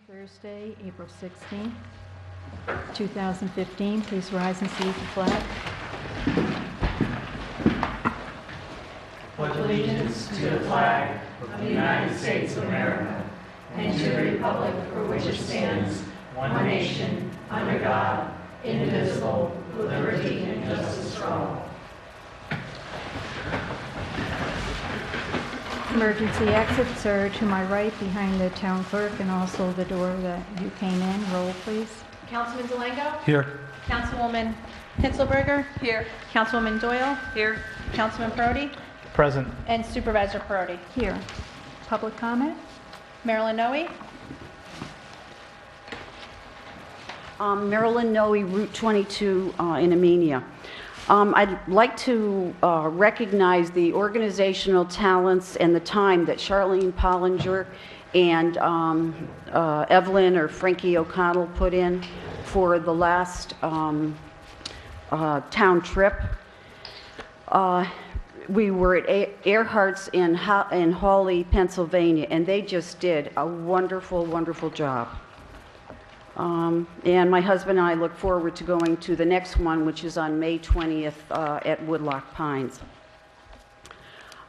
Thursday, April 16th, 2015. Please rise and salute the flag. Pledge allegiance to the flag of the United States of America and to the republic for which it stands, one nation, under God, indivisible, with liberty and justice for all. Emergency exits are to my right behind the town clerk and also the door that you came in. Roll, please. Councilman Delango? Here. Councilwoman Hitzelberger? Here. Councilwoman Doyle? Here. Councilman Brody? Present. And Supervisor Brody. Here. Public comment? Marilyn Noe? Marilyn Noe, Route 22 in Amenia. I'd like to recognize the organizational talents and the time that Charlene Pollinger and Evelyn or Frankie O'Connell put in for the last town trip. We were at Earhart's in Hawley, Pennsylvania, and they just did a wonderful, wonderful job. And my husband and I look forward to going to the next one, which is on May 20th at Woodlock Pines.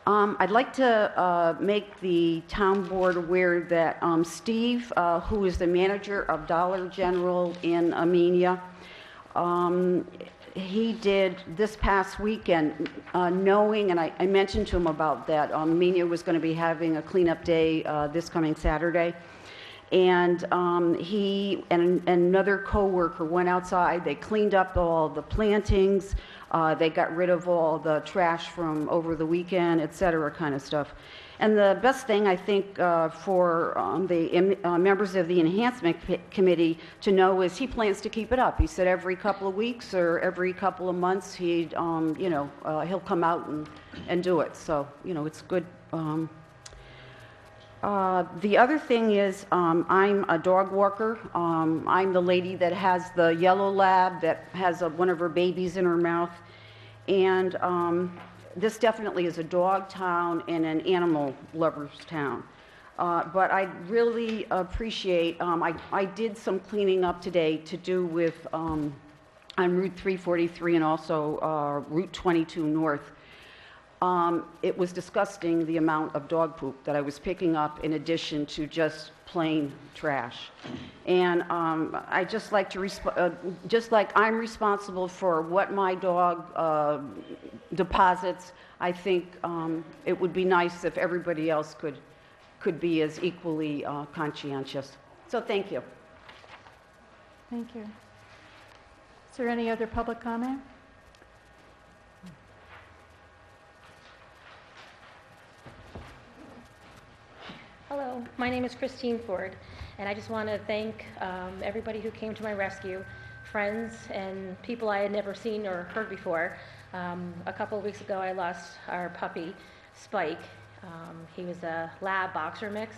I'd like to make the town board aware that Steve, who is the manager of Dollar General in Amenia, he did this past weekend, knowing, and I mentioned to him about that, Amenia was going to be having a cleanup day this coming Saturday. And he and another co-worker went outside. They cleaned up all the plantings. They got rid of all the trash from over the weekend, et cetera, kind of stuff. And the best thing, I think, for the members of the Enhancement Committee to know is he plans to keep it up. He said every couple of weeks or every couple of months he'll come out and do it. So, it's good. The other thing is I'm a dog walker. I'm the lady that has the yellow lab that has one of her babies in her mouth. And this definitely is a dog town and an animal lover's town. But I really appreciate, I did some cleaning up today to do with on Route 343 and also Route 22 North. It was disgusting the amount of dog poop that I was picking up in addition to just plain trash. And I just like to, just like I'm responsible for what my dog deposits, I think it would be nice if everybody else could be as equally conscientious. So thank you. Thank you. Is there any other public comment? Hello, my name is Christine Ford, and I just want to thank everybody who came to my rescue, friends and people I had never seen or heard before. A couple of weeks ago, I lost our puppy, Spike. He was a lab boxer mix,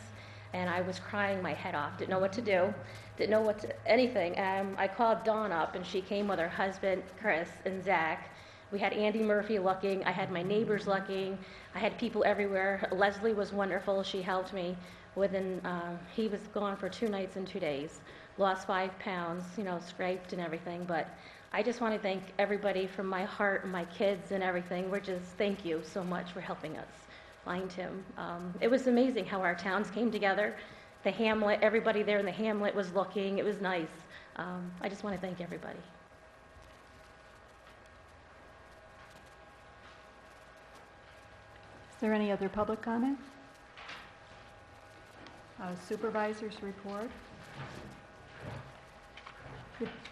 and I was crying my head off. Didn't know what to do, didn't know anything. I called Dawn up, and she came with her husband, Chris, and Zach. We had Andy Murphy looking. I had my neighbors looking. I had people everywhere. Leslie was wonderful. She helped me. He was gone for 2 nights and 2 days. Lost 5 pounds, scraped and everything. But I just want to thank everybody from my heart and my kids and everything. Thank you so much for helping us find him. It was amazing how our towns came together. The hamlet, everybody there in the hamlet was looking. It was nice. I just want to thank everybody. Is there any other public comment? Supervisor's report.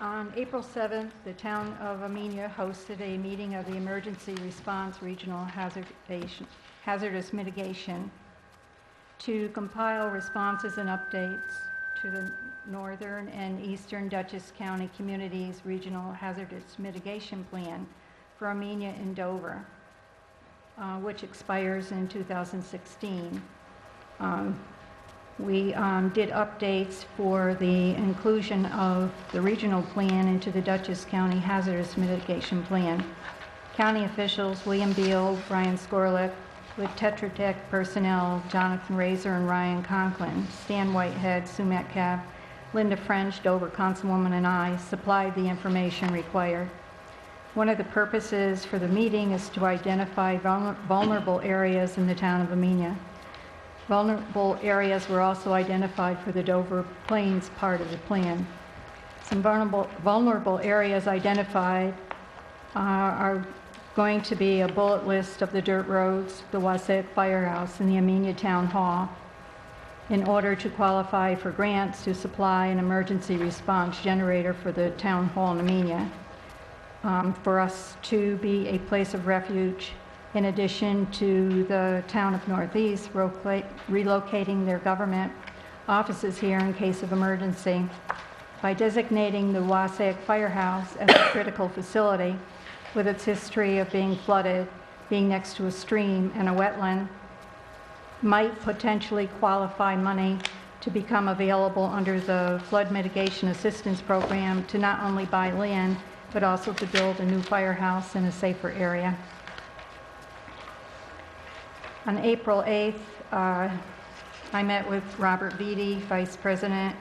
On April 7th, the town of Amenia hosted a meeting of the Emergency Response Regional Hazardous Mitigation to compile responses and updates to the Northern and Eastern Dutchess County Communities Regional Hazardous Mitigation Plan for Amenia and Dover, which expires in 2016. We did updates for the inclusion of the regional plan into the Dutchess County Hazardous Mitigation Plan. County officials William Beal, Brian Skorlick, with Tetra Tech personnel Jonathan Razor and Ryan Conklin, Stan Whitehead, Sue Metcalf, Linda French, Dover Councilwoman, and I supplied the information required. One of the purposes for the meeting is to identify vulnerable areas in the town of Amenia. Vulnerable areas were also identified for the Dover Plains part of the plan. Some vulnerable areas identified are going to be a bullet list of the dirt roads, the Wasatch Firehouse, and the Amenia Town Hall. In order to qualify for grants to supply an emergency response generator for the Town Hall in Amenia, for us to be a place of refuge, in addition to the town of Northeast relocating their government offices here in case of emergency. By designating the Wasatch Firehouse as a critical facility, with its history of being flooded, being next to a stream and a wetland, might potentially qualify money to become available under the Flood Mitigation Assistance Program to not only buy land, but also to build a new firehouse in a safer area. On April 8th, I met with Robert Vitti, Vice President,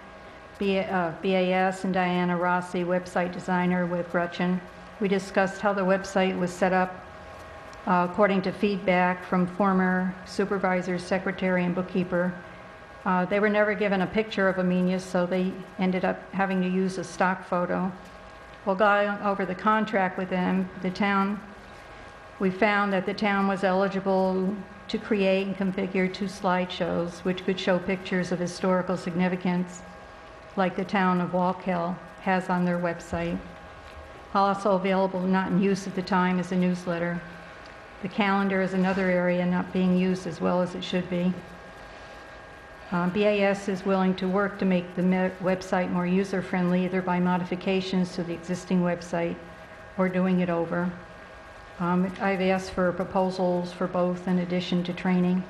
BAS, and Diana Rossi, website designer with Gretchen. We discussed how the website was set up according to feedback from former supervisor, secretary, and bookkeeper. They were never given a picture of Amenia, so they ended up having to use a stock photo. While going over the contract with them, we found that the town was eligible to create and configure 2 slideshows, which could show pictures of historical significance, like the town of Wallkill has on their website. Also available, not in use at the time, is a newsletter. The calendar is another area not being used as well as it should be. BAS is willing to work to make the website more user-friendly, either by modifications to the existing website or doing it over. I've asked for proposals for both in addition to training.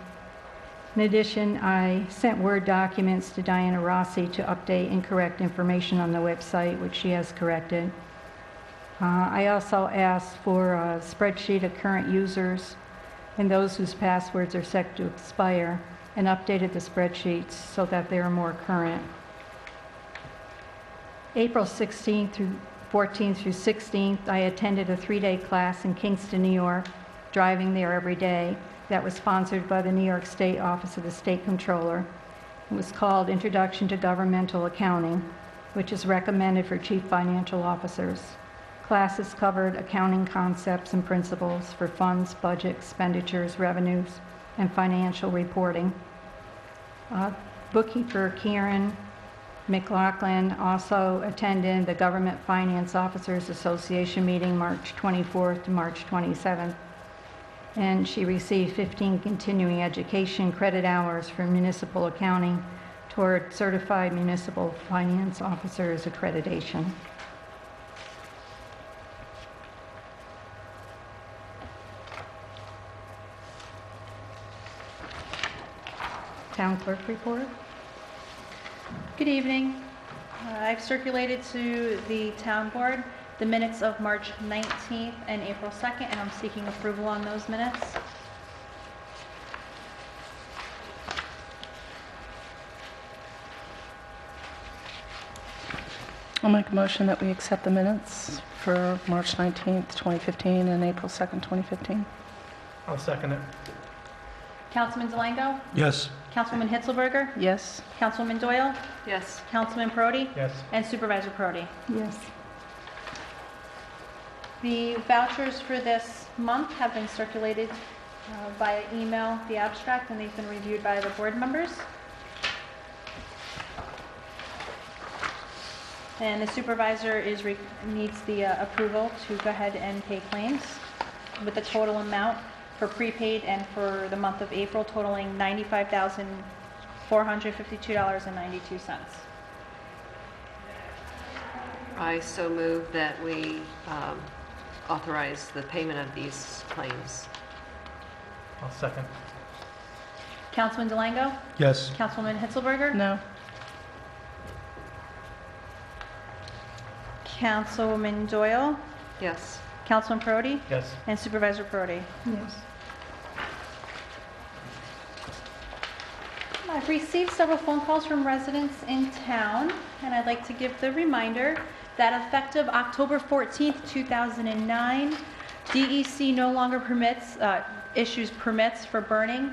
In addition, I sent Word documents to Diana Rossi to update incorrect information on the website, which she has corrected. I also asked for a spreadsheet of current users and those whose passwords are set to expire, and updated the spreadsheets so that they are more current. April 16th through 14th through 16th, I attended a 3-day class in Kingston, New York, driving there every day, that was sponsored by the New York State Office of the State Comptroller. It was called Introduction to Governmental Accounting, which is recommended for chief financial officers. Classes covered accounting concepts and principles for funds, budget, expenditures, revenues, and financial reporting. Bookkeeper Karen McLaughlin also attended the Government Finance Officers Association meeting March 24th to March 27th, and she received 15 continuing education credit hours for municipal accounting toward Certified Municipal Finance Officers accreditation. Town clerk report. Good evening. I've circulated to the town board the minutes of March 19th and April 2nd, and I'm seeking approval on those minutes. I'll make a motion that we accept the minutes for March 19th, 2015 and April 2nd, 2015. I'll second it. Councilman Delango? Yes. Councilwoman Hitzelberger? Yes. Councilwoman Doyle? Yes. Councilman Prodi? Yes. And Supervisor Prodi. Yes. The vouchers for this month have been circulated via email, the abstract, and they've been reviewed by the board members. And the supervisor needs the approval to go ahead and pay claims with the total amount for prepaid and for the month of April totaling $95,452.92. I so move that we authorize the payment of these claims. I'll second. Councilman Delango? Yes. Councilwoman Hitzelberger? No. Councilwoman Doyle? Yes. Councilman Prodi? Yes. And Supervisor Prodi. Yes. I I've received several phone calls from residents in town, and I'd like to give the reminder that effective October 14th, 2009, DEC no longer issues permits for burning.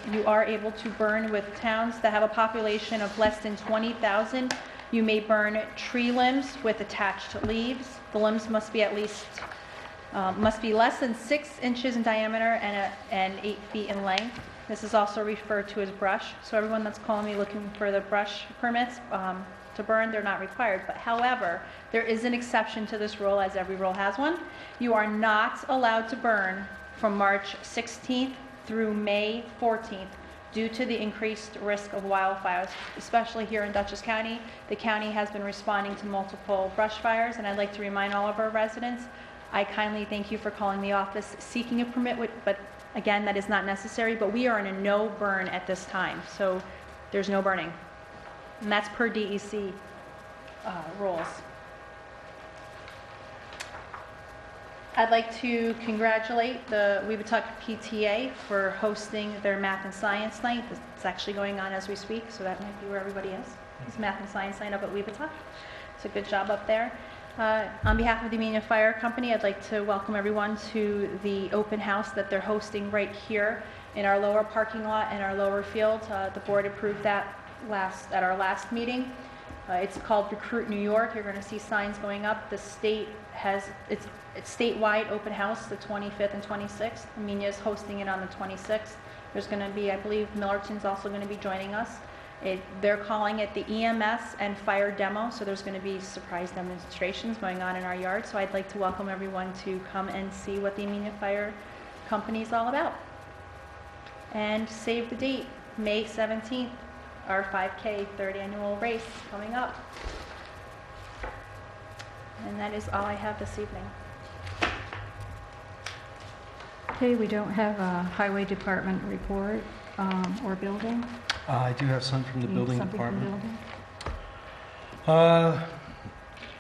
You are able to burn with towns that have a population of less than 20,000. You may burn tree limbs with attached leaves. The limbs must be less than 6 inches in diameter and 8 feet in length. This is also referred to as brush. So everyone that's calling me looking for the brush permits to burn, they're not required. But however, there is an exception to this rule, as every rule has one. You are not allowed to burn from March 16th through May 14th due to the increased risk of wildfires, especially here in Dutchess County. The county has been responding to multiple brush fires, and I'd like to remind all of our residents, I kindly thank you for calling the office seeking a permit, but again, that is not necessary, but we are in a no burn at this time, so there's no burning. And that's per DEC rules. I'd like to congratulate the Weebatuck PTA for hosting their Math and Science Night. It's actually going on as we speak, so that might be where everybody is. It's Math and Science Night up at Weebatuck. It's a good job up there. On behalf of the Amenia Fire Company, I'd like to welcome everyone to the open house that they're hosting right here in our lower parking lot and our lower field. The board approved that at our last meeting. It's called Recruit New York. You're going to see signs going up. The state has it's statewide open house, the 25th and 26th. Amenia is hosting it on the 26th. There's going to be, I believe, Millerton's also going to be joining us. They're calling it the EMS and fire demo, so there's going to be surprise demonstrations going on in our yard. So I'd like to welcome everyone to come and see what the Amenia Fire Company is all about. And save the date, May 17th, our 5K third annual race coming up. And that is all I have this evening. Okay, we don't have a highway department report or building. I do have some from the Need building something from department. building?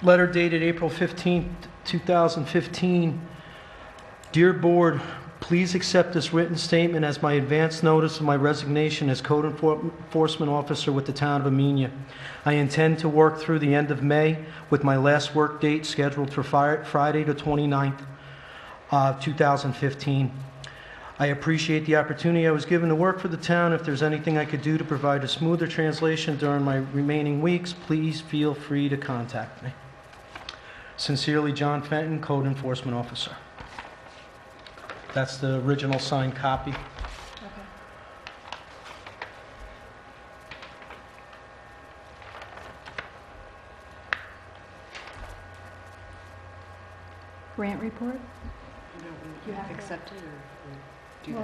Letter dated April 15th, 2015. Dear Board, please accept this written statement as my advance notice of my resignation as Code Enforcement Officer with the Town of Amenia. I intend to work through the end of May with my last work date scheduled for Friday the 29th, 2015. I appreciate the opportunity I was given to work for the town. If there's anything I could do to provide a smoother translation during my remaining weeks, please feel free to contact me. Sincerely, John Fenton, Code Enforcement Officer. That's the original signed copy. Grant report? You have to accept it or do that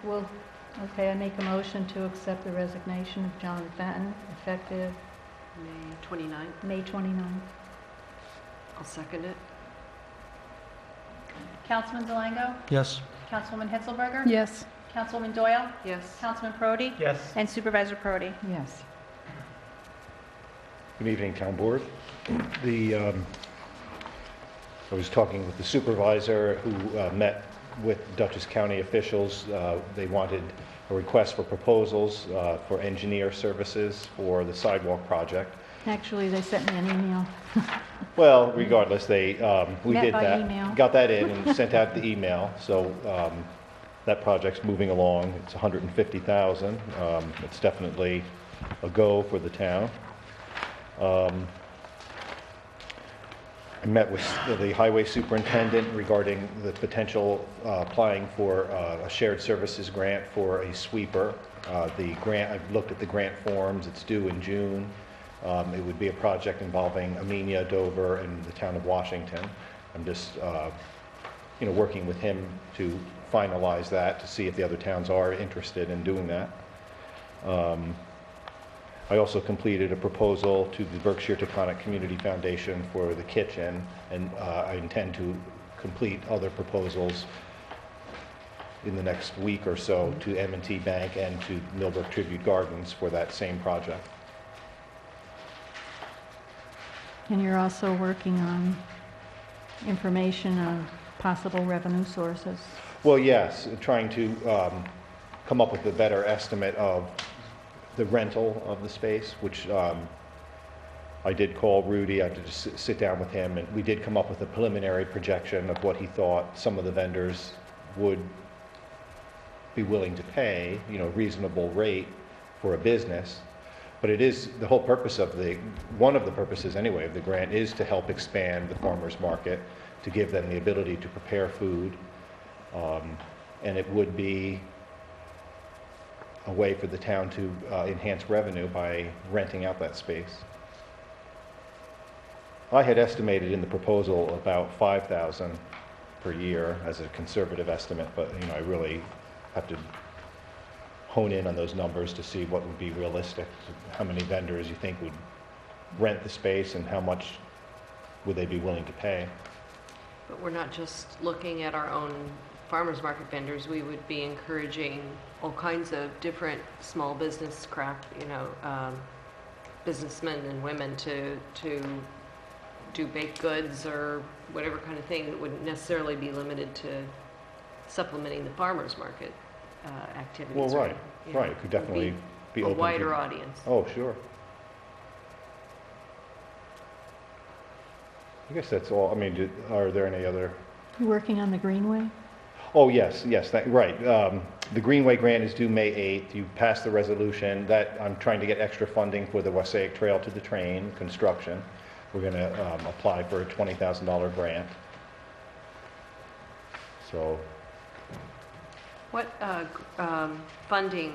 Well, later? okay, I make a motion to accept the resignation of John Fenton, effective May 29th. May 29th. I'll second it. Councilman Delango? Yes. Councilwoman Hitzelberger? Yes. Councilwoman Doyle? Yes. Councilman Prodi? Yes. And Supervisor Prodi. Yes. Good evening, Town Board. I was talking with the supervisor who met with Dutchess County officials. They wanted a request for proposals for engineer services for the sidewalk project. Actually, they sent me an email. Well, regardless, we Met did by that. email. Got that in and sent out the email. So that project's moving along. It's $150,000. It's definitely a go for the town. I met with the highway superintendent regarding the potential applying for a shared services grant for a sweeper. The grant, I've looked at the grant forms. It's due in June. It would be a project involving Amenia, Dover, and the town of Washington. I'm just, working with him to finalize that to see if the other towns are interested in doing that. I also completed a proposal to the Berkshire Taconic Community Foundation for the kitchen, and I intend to complete other proposals in the next week or so to M&T Bank and to Millbrook Tribute Gardens for that same project. And you're also working on information on possible revenue sources. Well, yes, trying to come up with a better estimate of the rental of the space, which I did call Rudy. I had to just sit down with him, and we did come up with a preliminary projection of what he thought some of the vendors would be willing to pay, reasonable rate for a business. But it is, the whole purpose of one of the purposes anyway of the grant is to help expand the farmers market, to give them the ability to prepare food. And it would be a way for the town to enhance revenue by renting out that space. I had estimated in the proposal about $5,000 per year as a conservative estimate, but I really have to hone in on those numbers to see what would be realistic, how many vendors you think would rent the space and how much would they be willing to pay. But we're not just looking at our own farmers market vendors. We would be encouraging all kinds of different small business craft, businessmen and women to do baked goods or whatever kind of thing that wouldn't necessarily be limited to supplementing the farmers market activities. Well, right, You know, right. It could definitely be a open wider to, audience. Oh, sure. I guess that's all. I mean, are there any other? You working on the Greenway? Oh, yes, right. The Greenway grant is due May 8th. You passed the resolution that I'm trying to get extra funding for the Wassaic Trail to the Train construction. We're going to apply for a $20,000 grant. So. What funding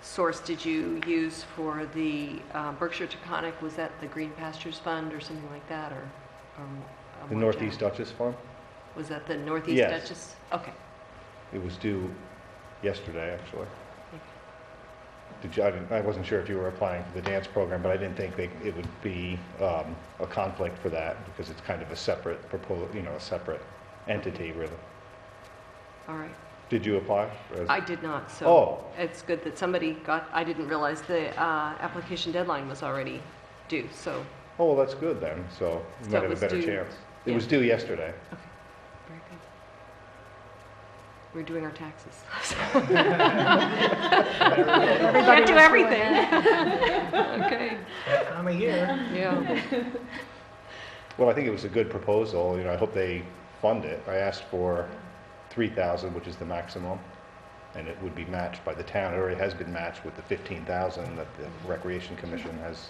source did you use for the Berkshire Taconic? Was that the Green Pastures Fund or something like that, or The more Northeast general? Duchess Fund? Was that the Northeast Yes. Duchess? Okay. It was due yesterday, actually. I wasn't sure if you were applying for the dance program, but I didn't think it would be a conflict for that because it's kind of a separate proposal, a separate entity, really. All right. Did you apply? I did not, so Oh. it's good that somebody got, I didn't realize the application deadline was already due, so. Oh, well, that's good then. So you So might it have a was better due- chance. It yeah. was due yesterday. Very good. We're doing our taxes. Everybody Can't do was everything. Okay, That time of year. yeah. Well, I think it was a good proposal. I hope they fund it. I asked for $3,000, which is the maximum, and it would be matched by the town. It already has been matched with the $15,000 that the Recreation Commission has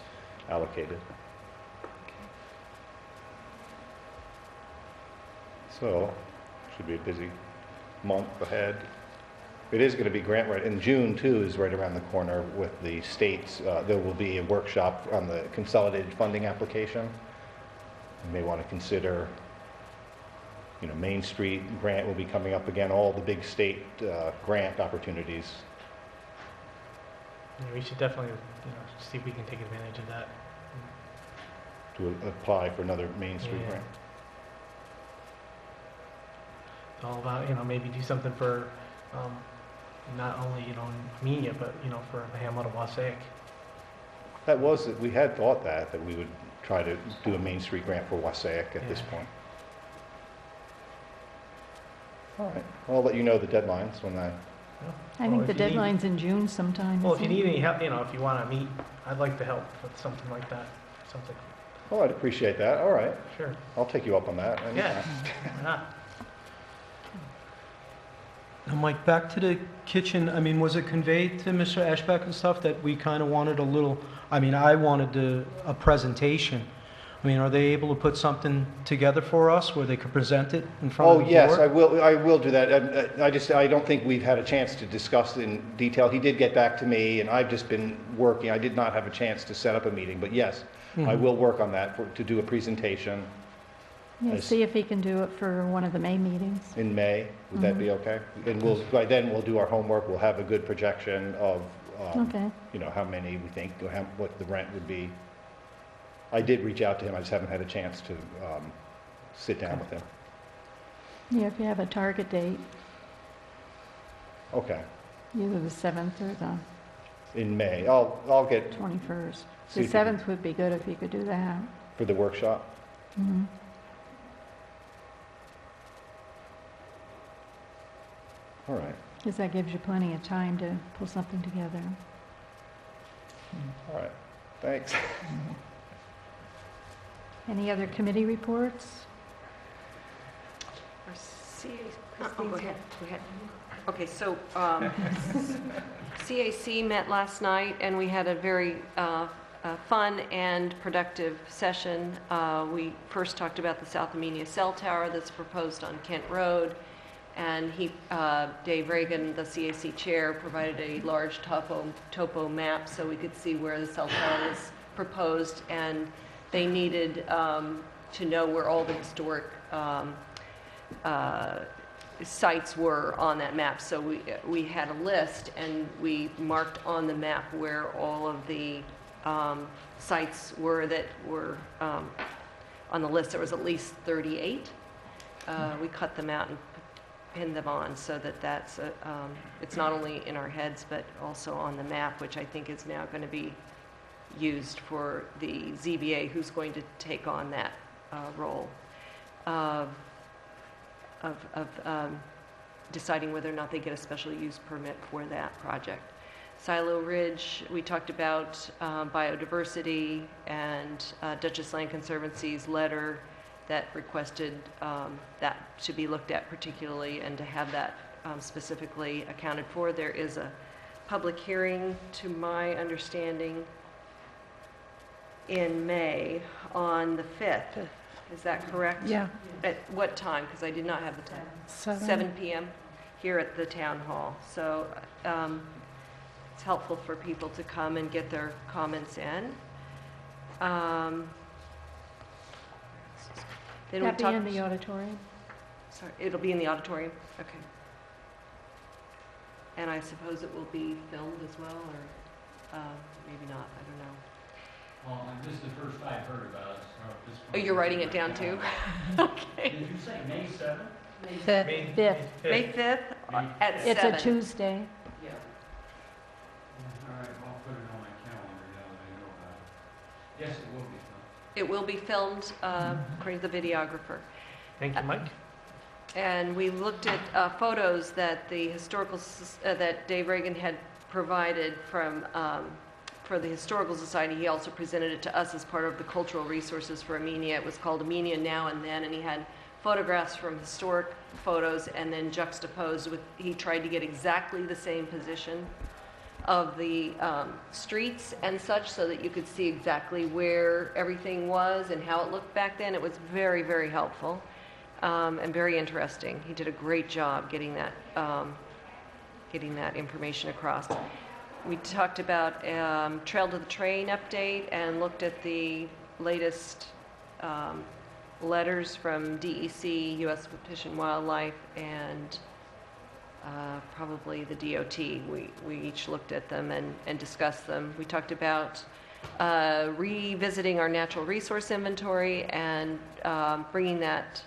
allocated. So, should be a busy month ahead. It is going to be grant right, and June too is right around the corner with the states. There will be a workshop on the consolidated funding application. You may want to consider, Main Street grant will be coming up again, all the big state grant opportunities. Yeah, we should definitely, see if we can take advantage of that. To apply for another Main Street Yeah. grant. It's all about, maybe do something for, not only, Amenia, but, for the Hamlet of Wassaic. We had thought that we would try to do a Main Street grant for Wassaic at this Yeah. point. All right, well, I'll let you know the deadlines when that, I think the deadline's in June sometime. Well, if you isn't it? need any help, if you want to meet, I'd like to help with something like that. Something, oh, I'd appreciate that, all right. sure. I'll take you up on that. Yeah. Why not? Now, Mike, back to the kitchen, was it conveyed to Mr. Ashbeck and stuff that we kind of wanted I wanted a presentation. Are they able to put something together for us where they could present it in front of the board? Yes, I will do that. I don't think we've had a chance to discuss in detail. He did get back to me, and I've just been working. I did not have a chance to set up a meeting, but yes, I will work on that to do a presentation Yeah, see if he can do it for one of the May meetings. in May. Would that be okay? And by then, we'll do our homework. We'll have a good projection of, Okay. how many we think, or what the rent would be. I did reach out to him. I just haven't had a chance to sit down with him. Yeah, if you have a target date, Okay. either the 7th or the In May. I'll get 21st. See The if you can- 7th would be good if you could do that. for the workshop. Mhm. All right. Because that gives you plenty of time to pull something together. All right, thanks. Any other committee reports? Our oh, go ahead, go ahead. Okay, so CAC met last night, and we had a very fun and productive session. We first talked about the South Amenia cell tower that's proposed on Kent Road, and Dave Reagan, the CAC chair, provided a large topo map so we could see where the cell tower was proposed, and they needed to know where all the historic sites were on that map. So we had a list, and we marked on the map where all of the sites were that were on the list. There was at least 38. We cut them out and pinned them on so that it's not only in our heads but also on the map, which I think is now going to be used for the ZBA, who's going to take on that role of deciding whether or not they get a special use permit for that project. Silo Ridge, we talked about biodiversity and Duchess Land Conservancy's letter that requested that to be looked at particularly and to have that specifically accounted for. There is a public hearing, to my understanding, in May on the 5th. Is that correct? Yeah. At what time? Because I did not have the time. 7 p.m. here at the town hall. So it's helpful for people to come and get their comments in. Then we That be talked. in the auditorium? Sorry, it'll be in the auditorium. Okay. And I suppose it will be filmed as well, or maybe not. I don't know. Well, this is the first I've heard about it. So at this Oh, point- you're writing it down too? Okay. Did you say May 7th? Fifth. May 5th at 7. It's a Tuesday. Yeah. All right, I'll put it on my calendar now that I know about it. Yes, it will be fun. It will be filmed according to the videographer. Thank you, Mike. And we looked at photos that the that Dave Reagan had provided from for the Historical Society. He also presented it to us as part of the cultural resources for Amenia. It was called Amenia Now and Then, and he had photographs from historic photos and then juxtaposed with, he tried to get exactly the same position of the streets and such so that you could see exactly where everything was and how it looked back then. It was very, very helpful and very interesting. He did a great job getting that information across. We talked about Trail to the Train update and looked at the latest letters from DEC, U.S. Fish and Wildlife, and probably the DOT. We each looked at them and discussed them. We talked about revisiting our natural resource inventory and bringing that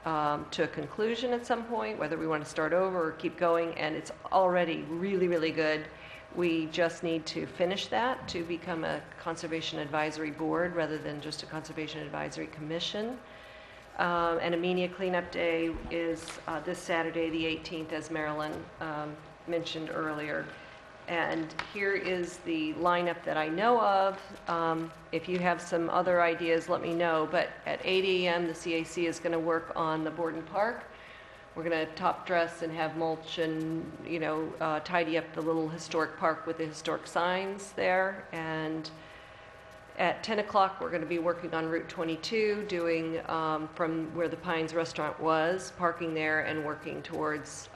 to a conclusion at some point, whether we want to start over or keep going, and it's already really, really good. We just need to finish that to become a Conservation Advisory Board rather than just a Conservation Advisory Commission. And Amenia Cleanup Day is this Saturday, the 18th, as Marilyn mentioned earlier. And here is the lineup that I know of. If you have some other ideas, let me know. But at 8 a.m., the CAC is going to work on the Borden Park. We're going to top dress and have mulch and, tidy up the little historic park with the historic signs there. And at 10 o'clock, we're going to be working on Route 22, doing from where the Pines Restaurant was, parking there and working towards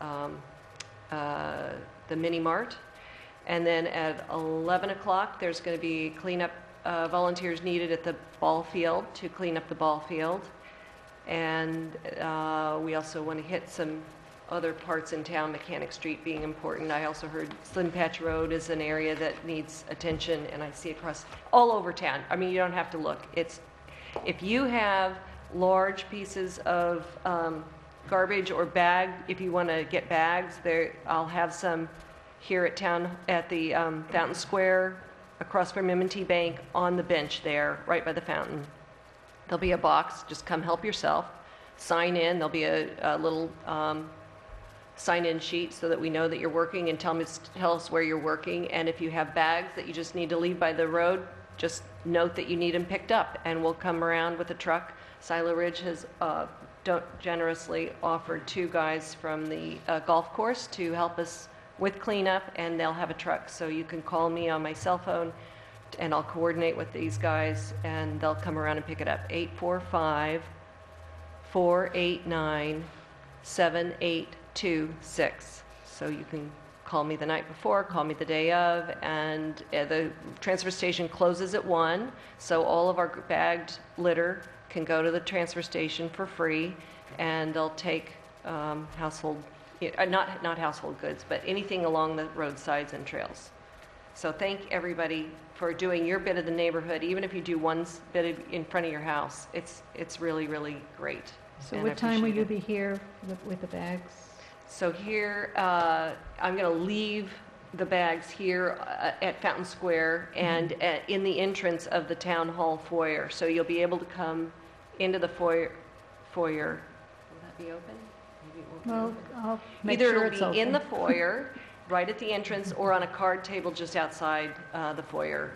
the Mini Mart. And then at 11 o'clock, there's going to be cleanup volunteers needed at the ball field to clean up the ball field. And we also want to hit some other parts in town, Mechanic Street being important. I also heard Slim Patch Road is an area that needs attention, and I see across all over town. I mean, you don't have to look. It's if you have large pieces of garbage or bag, if you want to get bags, there I'll have some here at town at the Fountain Square across from M&T Bank on the bench there, right by the fountain. There'll be a box. Just come help yourself. Sign in. There'll be a little sign-in sheet so that we know that you're working, and tell us where you're working. And if you have bags that you just need to leave by the road, just note that you need them picked up, and we'll come around with a truck. Silo Ridge has generously offered 2 guys from the golf course to help us with cleanup, and they'll have a truck. So you can call me on my cell phone, and I'll coordinate with these guys, and they'll come around and pick it up. 845-489-7826. So you can call me the night before, call me the day of, and the transfer station closes at 1, so all of our bagged litter can go to the transfer station for free, and they'll take household, not household goods, but anything along the roadsides and trails. So thank everybody for doing your bit of the neighborhood. Even if you do one bit in front of your house, it's really, really great. So And I what time will appreciate you it. be here with the bags? So here, I'm going to leave the bags here at Fountain Square and in the entrance of the Town Hall foyer. So you'll be able to come into the foyer. Will that be open? Maybe it won't be Well, open. I'll make Either sure it'll it's be in the open. foyer, right at the entrance, or on a card table just outside the foyer,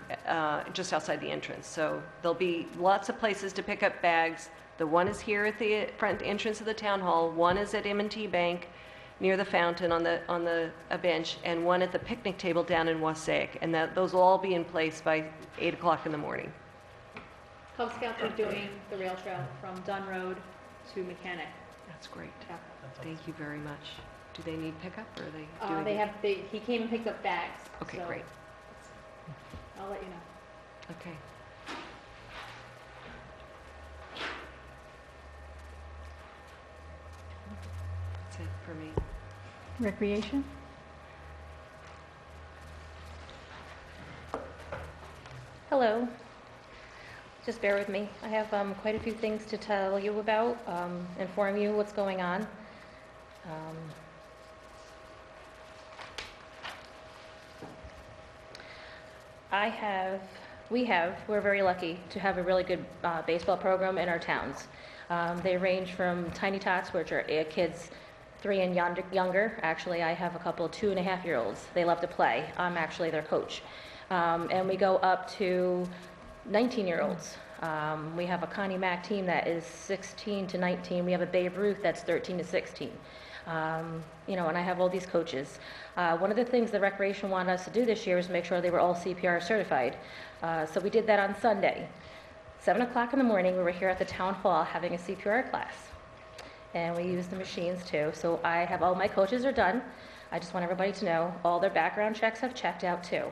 just outside the entrance. So there'll be lots of places to pick up bags. The one is here at the front entrance of the Town Hall, one is at M&T Bank near the fountain on a bench, and one at the picnic table down in Wassaic. And those will all be in place by 8 o'clock in the morning. Cub Scouts are doing the rail trail from Dunn Road to Mechanic. That's great. Yeah. Thank you very much. Do they need pickup, or are they doing They it? have, he came and picked up bags. Okay, so great. I'll let you know. Okay. That's it for me. Recreation? Hello. Just bear with me. I have quite a few things to tell you about, inform you what's going on. We're very lucky to have a really good baseball program in our towns. They range from tiny tots, which are kids 3 and younger. Actually, I have a couple of 2.5-year-olds. They love to play. I'm actually their coach. And we go up to 19-year-olds. We have a Connie Mack team that is 16 to 19. We have a Babe Ruth that's 13 to 16. And I have all these coaches. One of the things the Recreation wanted us to do this year was make sure they were all CPR certified. So we did that on Sunday. 7 o'clock in the morning, we were here at the town hall having a CPR class. And we used the machines too. So I have all my coaches are done. I just want everybody to know all their background checks have checked out too.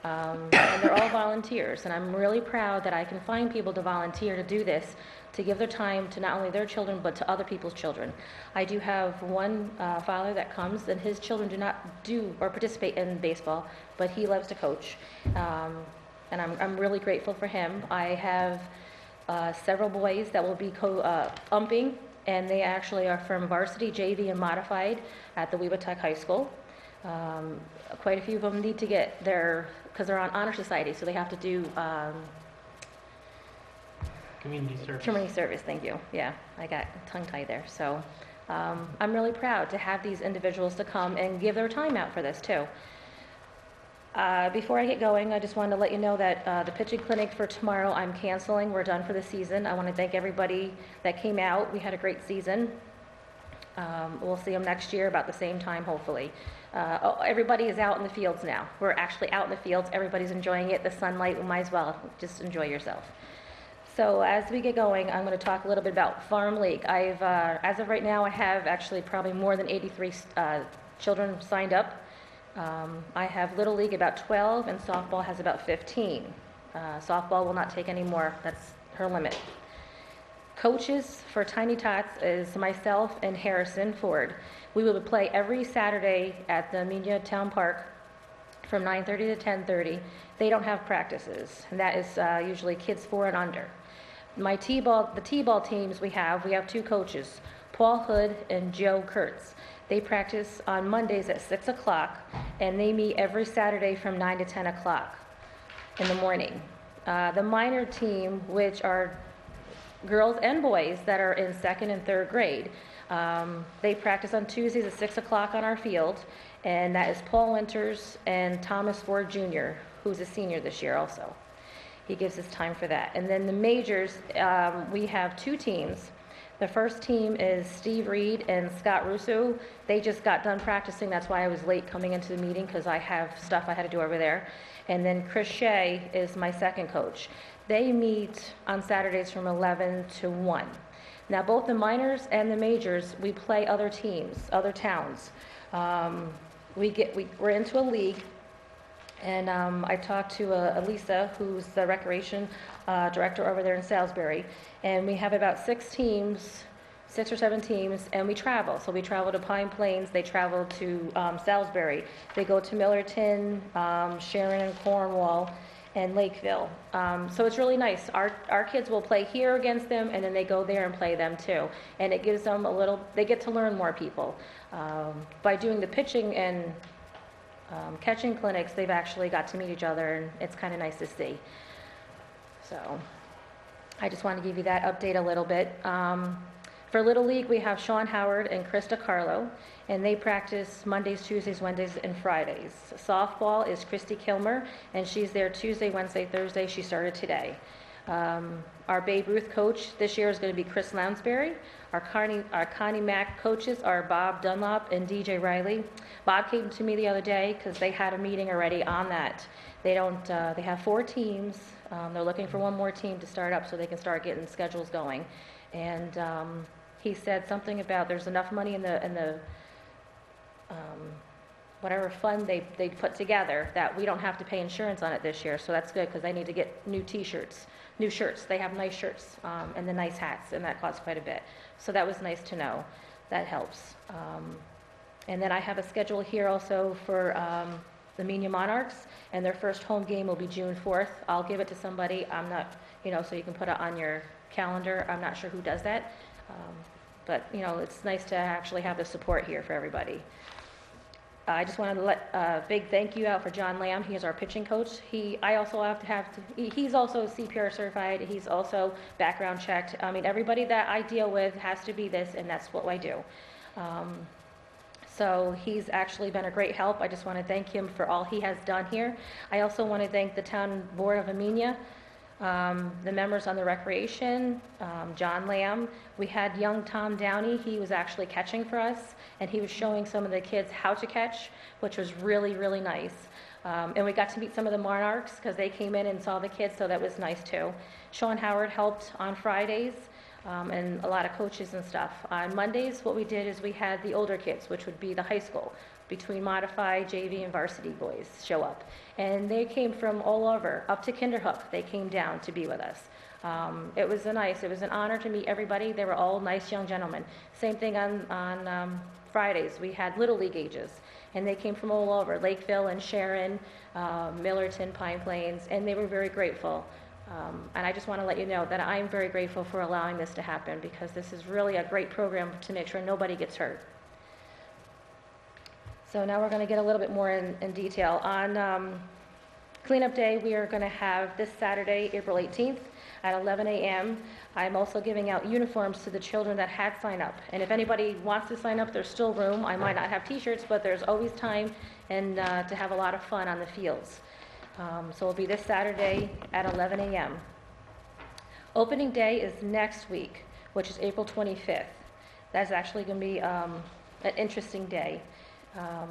And they're all volunteers. And I'm really proud that I can find people to volunteer to do this, to give their time to not only their children, but to other people's children. I do have one father that comes, and his children do not do or participate in baseball, but he loves to coach. And I'm really grateful for him. I have several boys that will be umping, and they actually are from varsity, JV, and modified at the Weebatuck High School. Quite a few of them need to get because they're on honor society, so they have to do Community service. community service. Thank you. Yeah, I got tongue-tied there. So I'm really proud to have these individuals to come and give their time out for this too. Before I get going, I just wanted to let you know that the pitching clinic for tomorrow I'm canceling. We're done for the season. I want to thank everybody that came out. We had a great season. We'll see them next year about the same time, hopefully. Everybody is out in the fields now. We're actually out in the fields. Everybody's enjoying it. The sunlight, we might as well just enjoy yourself. So as we get going, I'm going to talk a little bit about Farm League. As of right now, I have actually probably more than 83 children signed up. I have Little League about 12, and softball has about 15. Softball will not take any more. That's her limit. Coaches for Tiny Tots is myself and Harrison Ford. We will play every Saturday at the Amenia Town Park from 9:30 to 10:30. They don't have practices, and that is usually kids 4 and under. The T-ball teams we have 2 coaches, Paul Hood and Joe Kurtz. They practice on Mondays at 6 o'clock, and they meet every Saturday from 9 to 10 o'clock in the morning. The minor team, which are girls and boys that are in 2nd and 3rd grade, They practice on Tuesdays at 6 o'clock on our field, and that is Paul Winters and Thomas Ford Jr., who's a senior this year also. He gives us time for that. And then the majors, we have 2 teams. The first team is Steve Reed and Scott Russo. They just got done practicing. That's why I was late coming into the meeting, because I have stuff I had to do over there. And then Chris Shea is my second coach. They meet on Saturdays from 11 to 1. Now, both the minors and the majors, we play other teams, other towns. We're into a league, and I talked to Elisa, who's the recreation director over there in Salisbury, and we have about 6 or 7 teams, and we travel. So we travel to Pine Plains, they travel to Salisbury, they go to Millerton, Sharon and Cornwall, and Lakeville. So it's really nice. Our kids will play here against them, and then they go there and play them too. And it gives them they get to learn more people. By doing the pitching and catching clinics, they've actually got to meet each other, and it's kind of nice to see. So I just wanted to give you that update a little bit. For Little League, we have Sean Howard and Krista Carlo, and they practice Mondays, Tuesdays, Wednesdays, and Fridays. Softball is Christy Kilmer, and she's there Tuesday, Wednesday, Thursday. She started today. Our Babe Ruth coach this year is going to be Chris Lounsbury. Our Connie Mack coaches are Bob Dunlop and DJ Riley. Bob came to me the other day because they had a meeting already on that. They have 4 teams. They're looking for one more team to start up so they can start getting schedules going. And he said something about there's enough money in the whatever fund they put together that we don't have to pay insurance on it this year. So that's good, because they need to get new shirts. They have nice shirts and the nice hats, and that costs quite a bit. So that was nice to know. That helps. And then I have a schedule here also for the Amenia Monarchs, and their first home game will be June 4th. I'll give it to somebody. I'm not, so you can put it on your calendar. I'm not sure who does that. But, it's nice to actually have the support here for everybody. I just wanted to let a big thank you out for John Lamb. He is our pitching coach. He's also CPR certified. He's also background checked. I mean, everybody that I deal with has to be this, and that's what I do. So he's actually been a great help. I just want to thank him for all he has done here. I also want to thank the Town Board of Amenia, the members on the recreation, John Lamb. We had young Tom Downey. He was actually catching for us, and he was showing some of the kids how to catch, which was really, really nice. And we got to meet some of the Monarchs because they came in and saw the kids, so that was nice too. Sean Howard helped on Fridays, and a lot of coaches and stuff. On Mondays, what we did is we had the older kids, which would be the high school, between modified, JV, and varsity boys show up. And they came from all over, up to Kinderhook. They came down to be with us. It was an honor to meet everybody. They were all nice young gentlemen. Same thing on Fridays. We had Little League ages, and they came from all over, Lakeville and Sharon, Millerton, Pine Plains, and they were very grateful. And I just want to let you know that I'm very grateful for allowing this to happen, because this is really a great program to make sure nobody gets hurt. So now we're going to get a little bit more in detail. On Cleanup Day, we are going to have this Saturday, April 18th at 11 a.m. I'm also giving out uniforms to the children that had signed up. And if anybody wants to sign up, there's still room. I might not have t-shirts, but there's always time and to have a lot of fun on the fields. So it'll be this Saturday at 11 a.m. Opening Day is next week, which is April 25th. That's actually going to be an interesting day.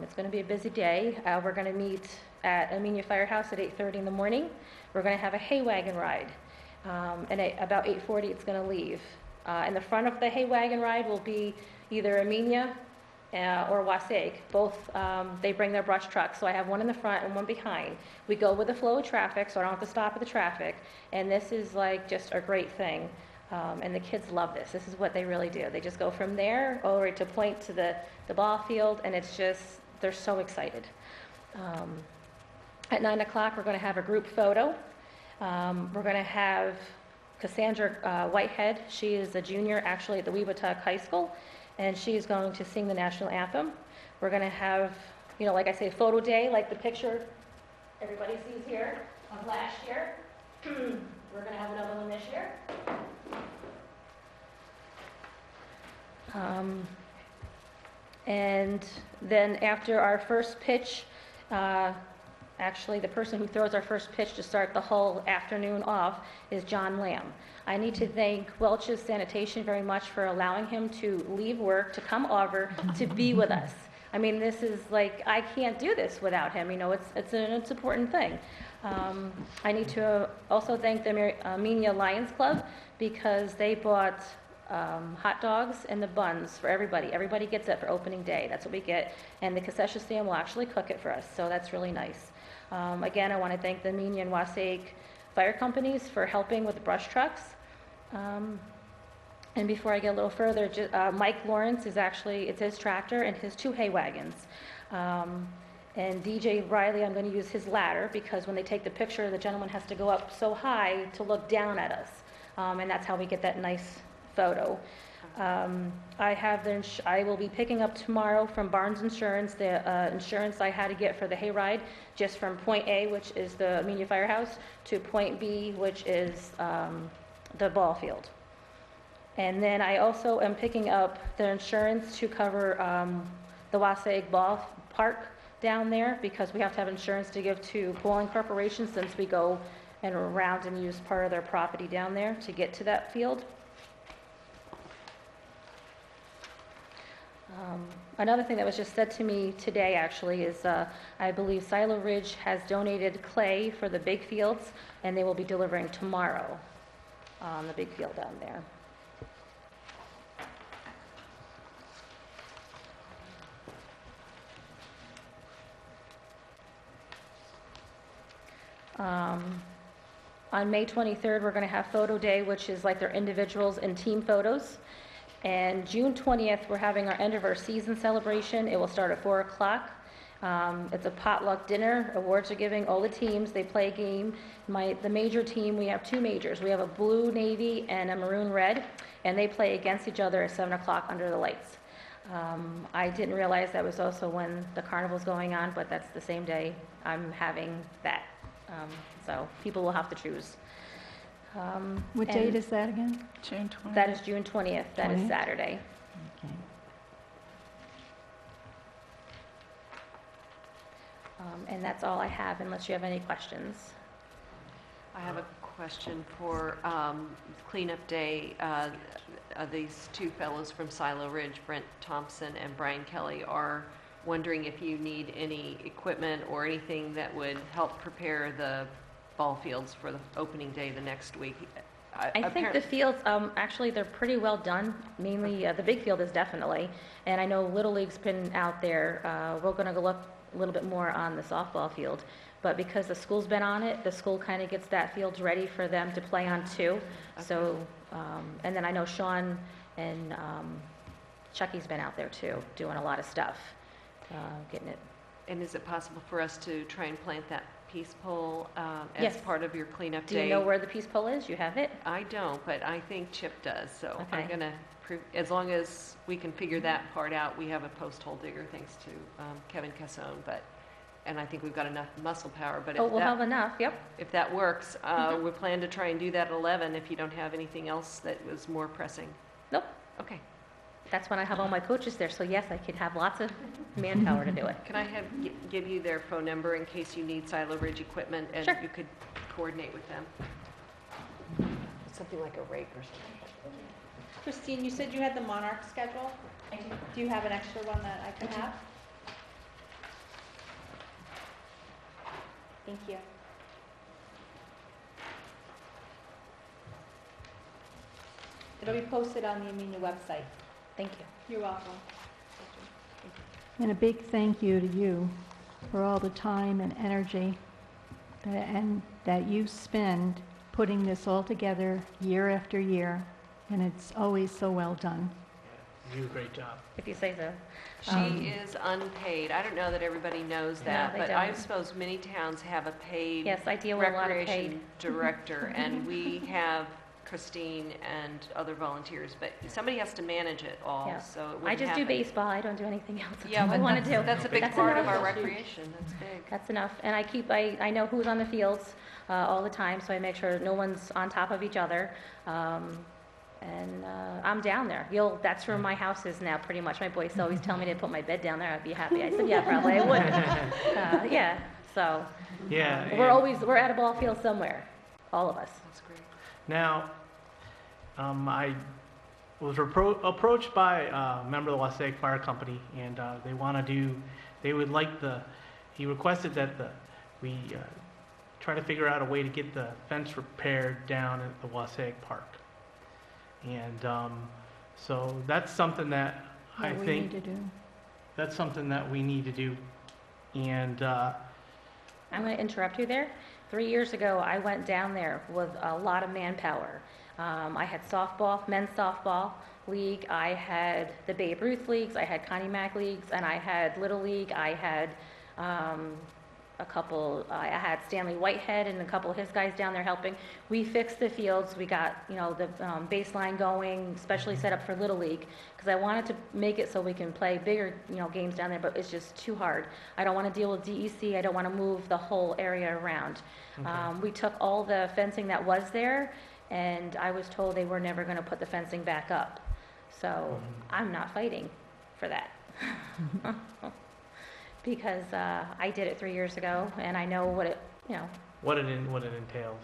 It's going to be a busy day. We're going to meet at Amenia Firehouse at 8:30 in the morning. We're going to have a hay wagon ride, and at about 8:40 it's going to leave. In the front of the hay wagon ride will be either Amenia or Wasaig. Both, they bring their brush trucks, so I have one in the front and one behind. We go with the flow of traffic, so I don't have to stop at the traffic, and this is like just a great thing. And the kids love this. This is what they really do. They just go from there over to point to the ball field, and it's just, they're so excited. At 9 o'clock, we're going to have a group photo. We're going to have Cassandra Whitehead. She is a junior actually at the Weebatuck High School, and she's going to sing the national anthem. We're going to have, like I say, photo day, like the picture everybody sees here of last year. We're going to have another one this year. And then after our first pitch, actually, the person who throws our first pitch to start the whole afternoon off is John Lamb. I need to thank Welch's Sanitation very much for allowing him to leave work, to come over, to be with us. I mean, this is like, I can't do this without him. You know, it's an important thing. I need to also thank the Amenia Lions Club because they bought hot dogs and the buns for everybody. Everybody gets it for opening day. That's what we get. And the concession stand will actually cook it for us, so that's really nice. Again, I want to thank the Amenia and Wasaik fire companies for helping with the brush trucks. And before I get a little further, Mike Lawrence is actually, it's his tractor and his 2 hay wagons. And DJ Riley, I'm going to use his ladder because when they take the picture, the gentleman has to go up so high to look down at us. And that's how we get that nice photo. I will be picking up tomorrow from Barnes Insurance, the insurance I had to get for the hayride, just from point A, which is the Amenia Firehouse, to point B, which is the ball field. And then I also am picking up the insurance to cover the Wasaig Ball Park down there because we have to have insurance to give to Bowling Corporation since we go and around and use part of their property down there to get to that field. Another thing that was just said to me today actually is I believe Silo Ridge has donated clay for the big fields and they will be delivering tomorrow on the big field down there. On May 23rd, we're going to have photo day, which is like their individuals and team photos. And June 20th, we're having our end of our season celebration. It will start at 4 o'clock. It's a potluck dinner. Awards are giving all the teams. They play a game. The major team, we have 2 majors. We have a blue navy and a maroon red, and they play against each other at 7 o'clock under the lights. I didn't realize that was also when the carnival's going on, but that's the same day I'm having that. So people will have to choose. What date is that again? June 20th. That is June 20th. That is 20th? Saturday. Okay. And that's all I have, unless you have any questions. I have a question for cleanup day. These 2 fellows from Silo Ridge, Brent Thompson and Brian Kelly, are wondering if you need any equipment or anything that would help prepare the ball fields for the opening day the next week. I think the fields, actually, they're pretty well done. Mainly, the big field is definitely. And I know Little League's been out there. We're going to go look a little bit more on the softball field. But because the school's been on it, the school kind of gets that field ready for them to play on too. Okay. So, and then I know Sean and Chucky's been out there too, doing a lot of stuff, getting it. And is it possible for us to try and plant that peace pole as Yes. part of your cleanup Do day? you know where the peace pole is? You have it? I don't, but I think Chip does, so I'm Okay. going to, as long as we can figure that part out, we have a post hole digger, thanks to Kevin Cassone, and I think we've got enough muscle power, but Oh, we'll have enough, yep. if that works, we plan to try and do that at 11 if you don't have anything else that was more pressing. Nope. Okay. That's when I have all my coaches there, so yes, I could have lots of manpower to do it. Can I give you their phone number in case you need Silo Ridge equipment and Sure. you could coordinate with them? Something like a rake or something. Christine, you said you had the Monarch schedule? I do. Do you have an extra one that I could have? Thank you. It'll be posted on the Amenia website. Thank you. You're welcome. And a big thank you to you for all the time and energy that you spend putting this all together year after year, and it's always so well done. You do a great job. If you say so. She is unpaid. I don't know that everybody knows that, they but I don't. suppose many towns have a paid Yes, I deal with a lot of recreation paid. director, and we have Christine and other volunteers, but somebody has to manage it all, Yeah. so it I wouldn't just do happen. baseball, I don't do anything else. That's Yeah, all I but want to do. that's a big That's part of enough. our recreation. That's big. That's enough. And I know who's on the fields all the time, so I make sure no one's on top of each other. And I'm down there. That's where my house is now, pretty much. My boys always tell me to put my bed down there. I'd be happy. I said, yeah, probably I would. Yeah, so Yeah. we're at a ball field somewhere, all of us. That's great. Now, I was approached by a member of the Wassaic Fire Company, and he requested that we try to figure out a way to get the fence repaired down at the Wassaic Park. And so that's something that I What we think need to do. that's something that we need to do. And I'm going to interrupt you there. 3 years ago, I went down there with a lot of manpower. I had softball, men's softball league. I had the Babe Ruth leagues. I had Connie Mack leagues, and I had Little League. I had I had Stanley Whitehead and a couple of his guys down there helping. We fixed the fields. We got, the baseline going, especially set up for Little League, because I wanted to make it so we can play bigger, games down there, but it's just too hard. I don't want to deal with DEC. I don't want to move the whole area around. Okay. We took all the fencing that was there, and I was told they were never going to put the fencing back up. So I'm not fighting for that. Because I did it 3 years ago, and I know what it entails.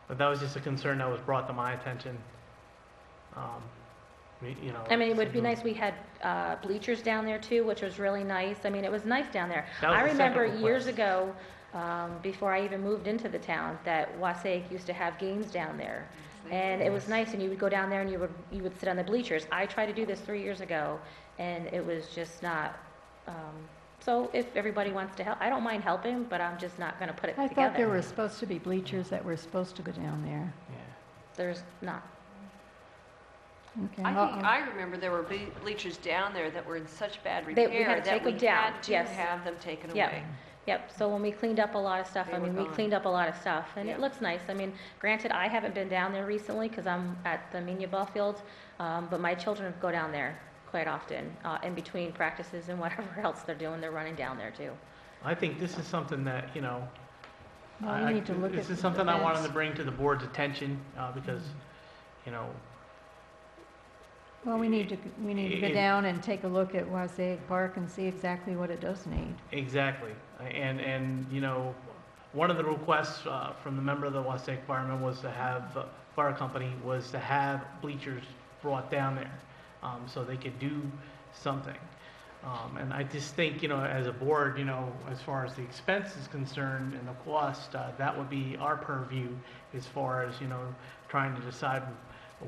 But that was just a concern that was brought to my attention. I mean, it would be nice. We had bleachers down there too, which was really nice. I mean, it was nice down there. That was I the remember second years request. ago, before I even moved into the town, that Wassaic used to have games down there. And it was nice, and you would go down there and you would sit on the bleachers. I tried to do this 3 years ago, and it was just not. So if everybody wants to help, I don't mind helping, but I'm just not going to put it I together. thought there were supposed to be bleachers that were supposed to go down there. Yeah. There's not. Okay. I well, think, I remember there were bleachers down there that were in such bad We repair had to that take we them down, had to yes. have them taken Yep. away. Yep, so when we cleaned up a lot of stuff, They were we gone. cleaned up a lot of stuff, and Yeah. it looks nice. I mean, granted, I haven't been down there recently because I'm at the Amenia ball field, but my children go down there quite often, in between practices and whatever else they're doing, they're running down there too. I think this is something that, well, we need to look at this is the something I wanted fence. to bring to the board's attention, because, Well, we need to go it- down and take a look at Wassaic Park and see exactly what it does need. exactly. And one of the requests from the member of the Wassaic Firemen was to have, fire company, was to have bleachers brought down there, so they could do something. And I just think, as a board, as far as the expense is concerned and the cost, that would be our purview as far as, trying to decide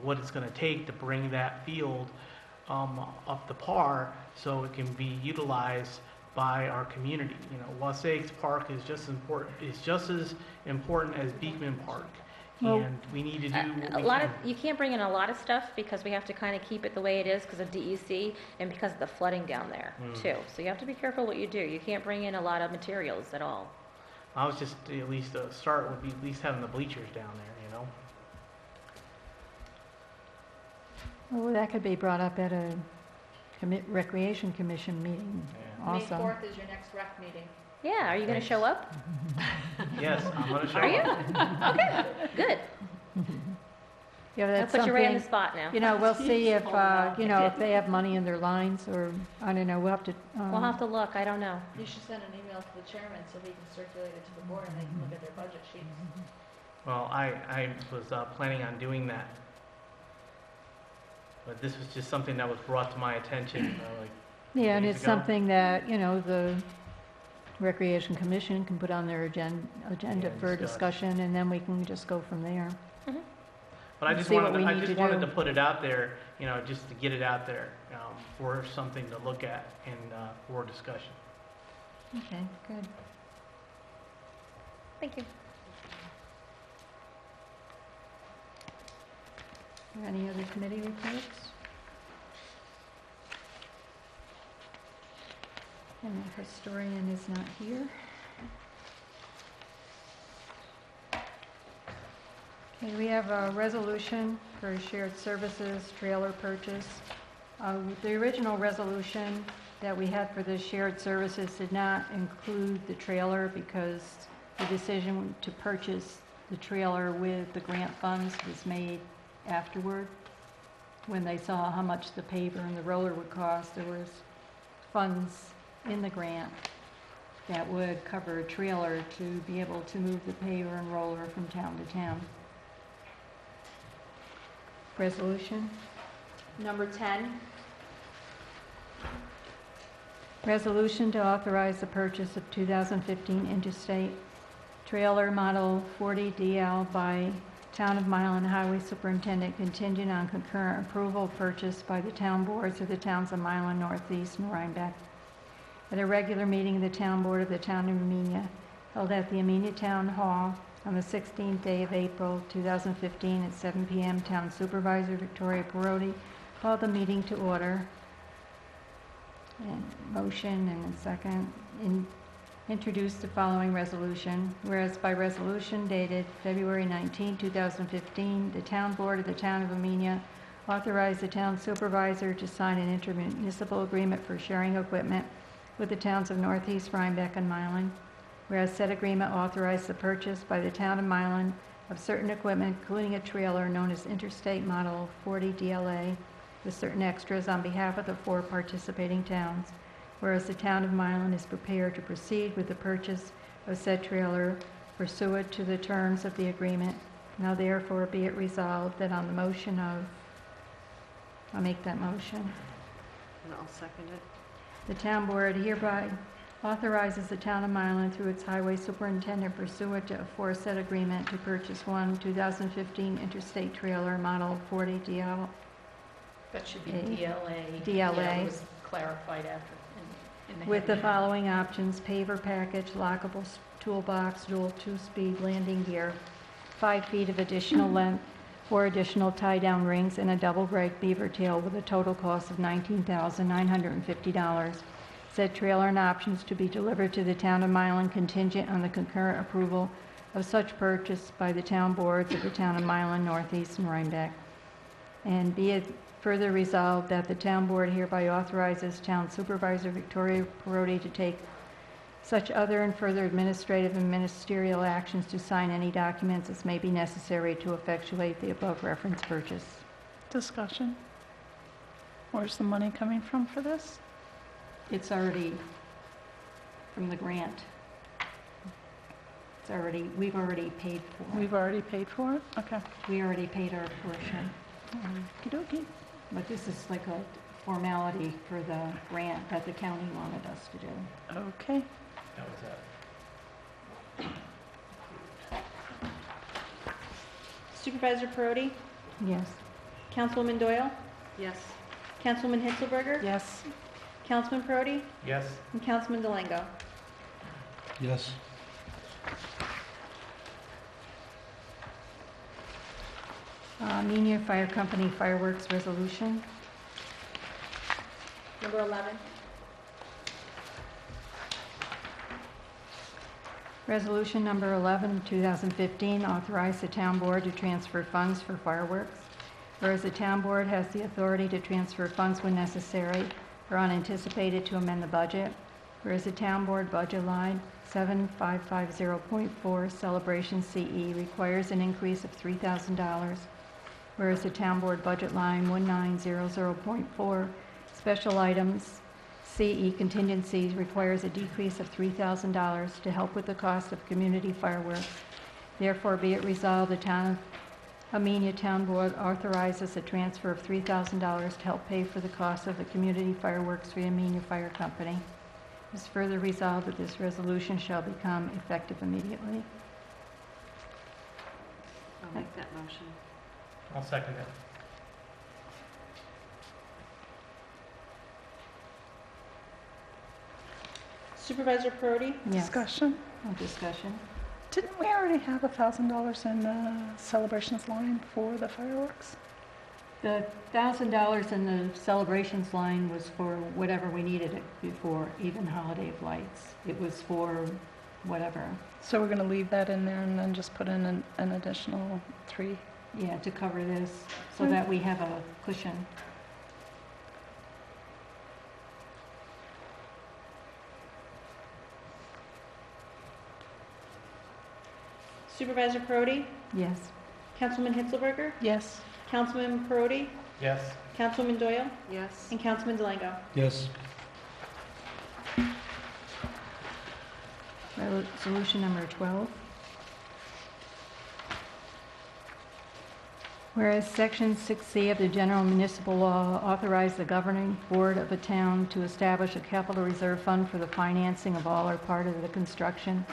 what it's going to take to bring that field up to par so it can be utilized by our community. Wasaik's Park is just as important as Beekman Park. Well, And we need to do what A we lot can. of, you can't bring in a lot of stuff because we have to kind of keep it the way it is because of DEC and because of the flooding down there too. So you have to be careful what you do. You can't bring in a lot of materials at all. I was just, at least a start would be at least having the bleachers down there, Well, that could be brought up at a Recreation Commission meeting Yeah. also. is your next rec meeting. Yeah, are you going to Thanks. show up? Yes, I'm gonna show Are you? up. Okay, good. Yeah, I'll that's put you right on the something, spot now. we'll see if, wow. if they have money in their lines or, I don't know, we'll have to. We'll have to look, I don't know. You should send an email to the chairman so he can circulate it to the board and they can look at their budget sheets. Well, I was planning on doing that. But this was just something that was brought to my attention, Yeah, and days it's ago. something that, the Recreation Commission can put on their agenda Yeah, for discuss. discussion, and then we can just go from there. But I Let's just see what wanted, we I need just to wanted do. to put it out there, just to get it out there, for something to look at and, for discussion. Okay, good. Thank you. Any other committee reports? And the historian is not here. Okay, we have a resolution for shared services trailer purchase. The original resolution that we had for the shared services did not include the trailer because the decision to purchase the trailer with the grant funds was made afterward. When they saw how much the paver and the roller would cost, there was funds in the grant that would cover a trailer to be able to move the paver and roller from town to town. Resolution? Number 10, Resolution to authorize the purchase of 2015 interstate trailer model 40DL by Town of Milan Highway Superintendent contingent on concurrent approval purchased by the town boards of the towns of Milan, Northeast, and Rhinebeck. At a regular meeting of the town board of the town of Amenia, held at the Amenia Town Hall on the 16th day of April 2015 at 7 p.m., Town Supervisor Victoria Perotti called the meeting to order. And motion and a second. Introduced the following resolution. Whereas by resolution dated February 19, 2015, the town board of the town of Amenia authorized the town supervisor to sign an intermunicipal agreement for sharing equipment with the towns of Northeast, Rhinebeck, and Milan. Whereas said agreement authorized the purchase by the town of Milan of certain equipment, including a trailer known as Interstate Model 40 DLA, with certain extras on behalf of the 4 participating towns. Whereas the town of Milan is prepared to proceed with the purchase of said trailer pursuant to the terms of the agreement. Now therefore be it resolved that on the motion of, I'll make that motion. And I'll second it. The town board hereby authorizes the town of Milan through its highway superintendent pursuant to aforesaid agreement to purchase one 2015 interstate trailer model 40 DL. That should be A. DLA. DLA. Yeah, it was clarified after in the With the heading. following options: paver package, lockable toolbox, dual 2-speed landing gear, 5 feet of additional length, 4 additional tie-down rings, and a double brake beaver tail with a total cost of $19,950. Said trailer and options to be delivered to the town of Milan contingent on the concurrent approval of such purchase by the town boards of the town of Milan, Northeast, and Rhinebeck. And be it further resolved that the town board hereby authorizes Town Supervisor Victoria Perotti to take such other and further administrative and ministerial actions to sign any documents as may be necessary to effectuate the above referenced purchase. Discussion. Where's the money coming from for this? It's already from the grant. We've already paid for it. We've already paid for it? Okay. We already paid our portion. Okey-dokey. But this is like a formality for the grant that the county wanted us to do. Okay. That was that. Supervisor Perotti, Yes. Councilwoman Doyle, Yes. Councilwoman Hitzelberger, Yes. Councilman Perotti, Yes. and Councilman Delango. Yes. Amenia Fire Company fireworks resolution. Number 11, Resolution number 11, 2015, authorize the town board to transfer funds for fireworks. Whereas the town board has the authority to transfer funds when necessary or unanticipated to amend the budget. Whereas the town board budget line 7550.4 Celebration CE requires an increase of $3,000. Whereas the town board budget line 1900.4 Special Items CE Contingencies requires a decrease of $3,000 to help with the cost of community fireworks. Therefore, be it resolved, the town of Amenia Town Board authorizes a transfer of $3,000 to help pay for the cost of the community fireworks for the Amenia Fire Company. It is further resolved that this resolution shall become effective immediately. I'll make that motion. I'll second it. Supervisor Perotti, Yes. Discussion. No discussion. Didn't we already have $1,000 in the celebrations line for the fireworks? The $1,000 in the celebrations line was for whatever we needed it before, even holiday flights. It was for whatever, So we're going to leave that in there and then just put in an additional 3? yeah, to cover this, so that we have a cushion. Supervisor Perotti, Yes. Councilwoman Hitzelberger, Yes. Councilman Perotti, Yes. Councilwoman Doyle, Yes. and Councilman Delango. Yes. Resolution number 12. Whereas Section 6C of the General Municipal Law authorized the governing board of a town to establish a capital reserve fund for the financing of all or part of the construction,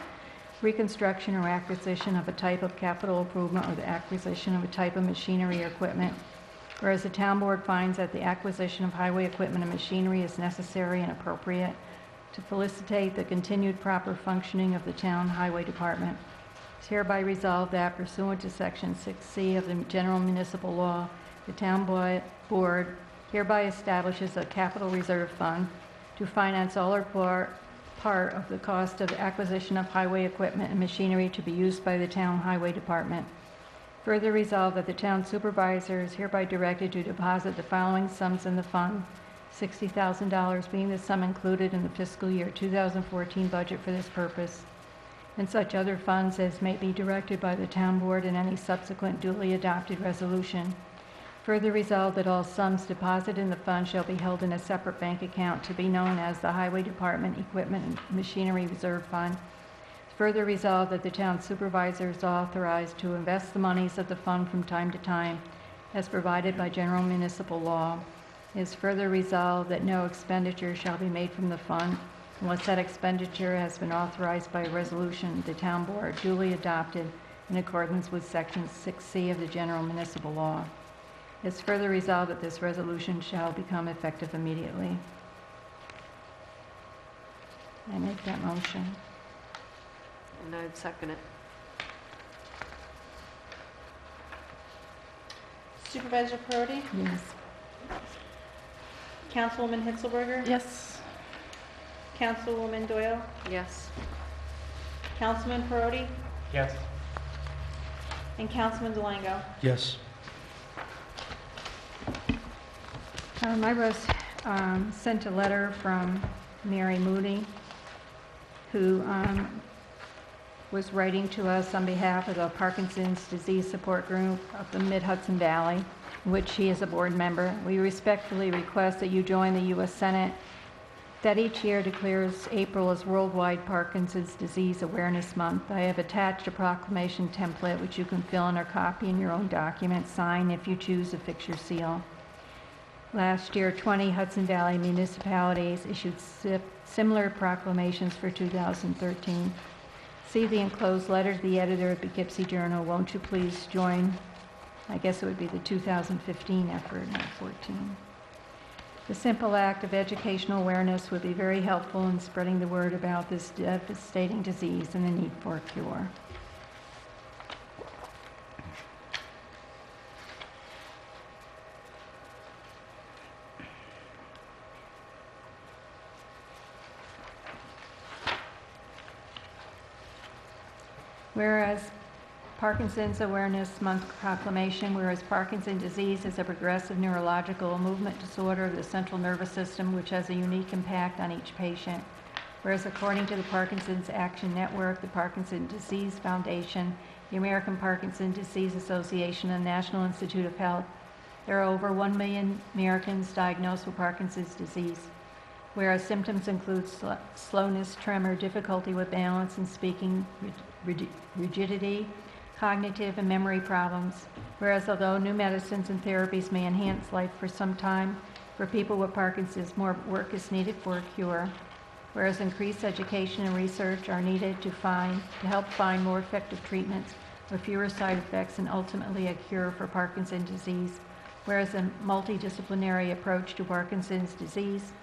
reconstruction, or acquisition of a type of capital improvement or the acquisition of a type of machinery or equipment. Whereas the town board finds that the acquisition of highway equipment and machinery is necessary and appropriate to facilitate the continued proper functioning of the town highway department. It's hereby resolved that pursuant to Section 6C of the General Municipal Law, the town board hereby establishes a capital reserve fund to finance all or part of the cost of the acquisition of highway equipment and machinery to be used by the town highway department. Further resolved that the town supervisor is hereby directed to deposit the following sums in the fund, $60,000 being the sum included in the fiscal year 2014 budget for this purpose, and such other funds as may be directed by the town board in any subsequent duly adopted resolution. Further resolved that all sums deposited in the fund shall be held in a separate bank account to be known as the Highway Department Equipment and Machinery Reserve Fund. Further resolved that the town supervisor is authorized to invest the monies of the fund from time to time as provided by general municipal law. It is further resolved that no expenditure shall be made from the fund unless that expenditure has been authorized by a resolution the town board duly adopted in accordance with Section 6C of the General Municipal Law. It is further resolved that this resolution shall become effective immediately. I make that motion. And I'd second it. Supervisor Perotti, Yes. Councilwoman Hitzelberger, Yes. Councilwoman Doyle, Yes. Councilman Perotti, Yes. and Councilman Delango. Yes. I was sent a letter from Mary Moody, who was writing to us on behalf of the Parkinson's Disease Support Group of the Mid-Hudson Valley, in which she is a board member. We respectfully request that you join the U.S. Senate that each year declares April as Worldwide Parkinson's Disease Awareness Month. I have attached a proclamation template which you can fill in or copy in your own document, sign if you choose to fix your seal. Last year, 20 Hudson Valley municipalities issued similar proclamations for 2013. See the enclosed letter to the editor of the Poughkeepsie Journal. Won't you please join? I guess it would be the 2015 effort, not 14. The simple act of educational awareness would be very helpful in spreading the word about this devastating disease and the need for a cure. Whereas Parkinson's Awareness Month proclamation, whereas Parkinson's disease is a progressive neurological movement disorder of the central nervous system which has a unique impact on each patient. Whereas according to the Parkinson's Action Network, the Parkinson's Disease Foundation, the American Parkinson's Disease Association, and the National Institute of Health, there are over 1 million Americans diagnosed with Parkinson's disease. Whereas symptoms include slowness, tremor, difficulty with balance and speaking, rigidity, cognitive and memory problems. Whereas although new medicines and therapies may enhance life for some time, for people with Parkinson's, more work is needed for a cure. Whereas increased education and research are needed to help find more effective treatments with fewer side effects and ultimately a cure for Parkinson's disease. Whereas a multidisciplinary approach to Parkinson's disease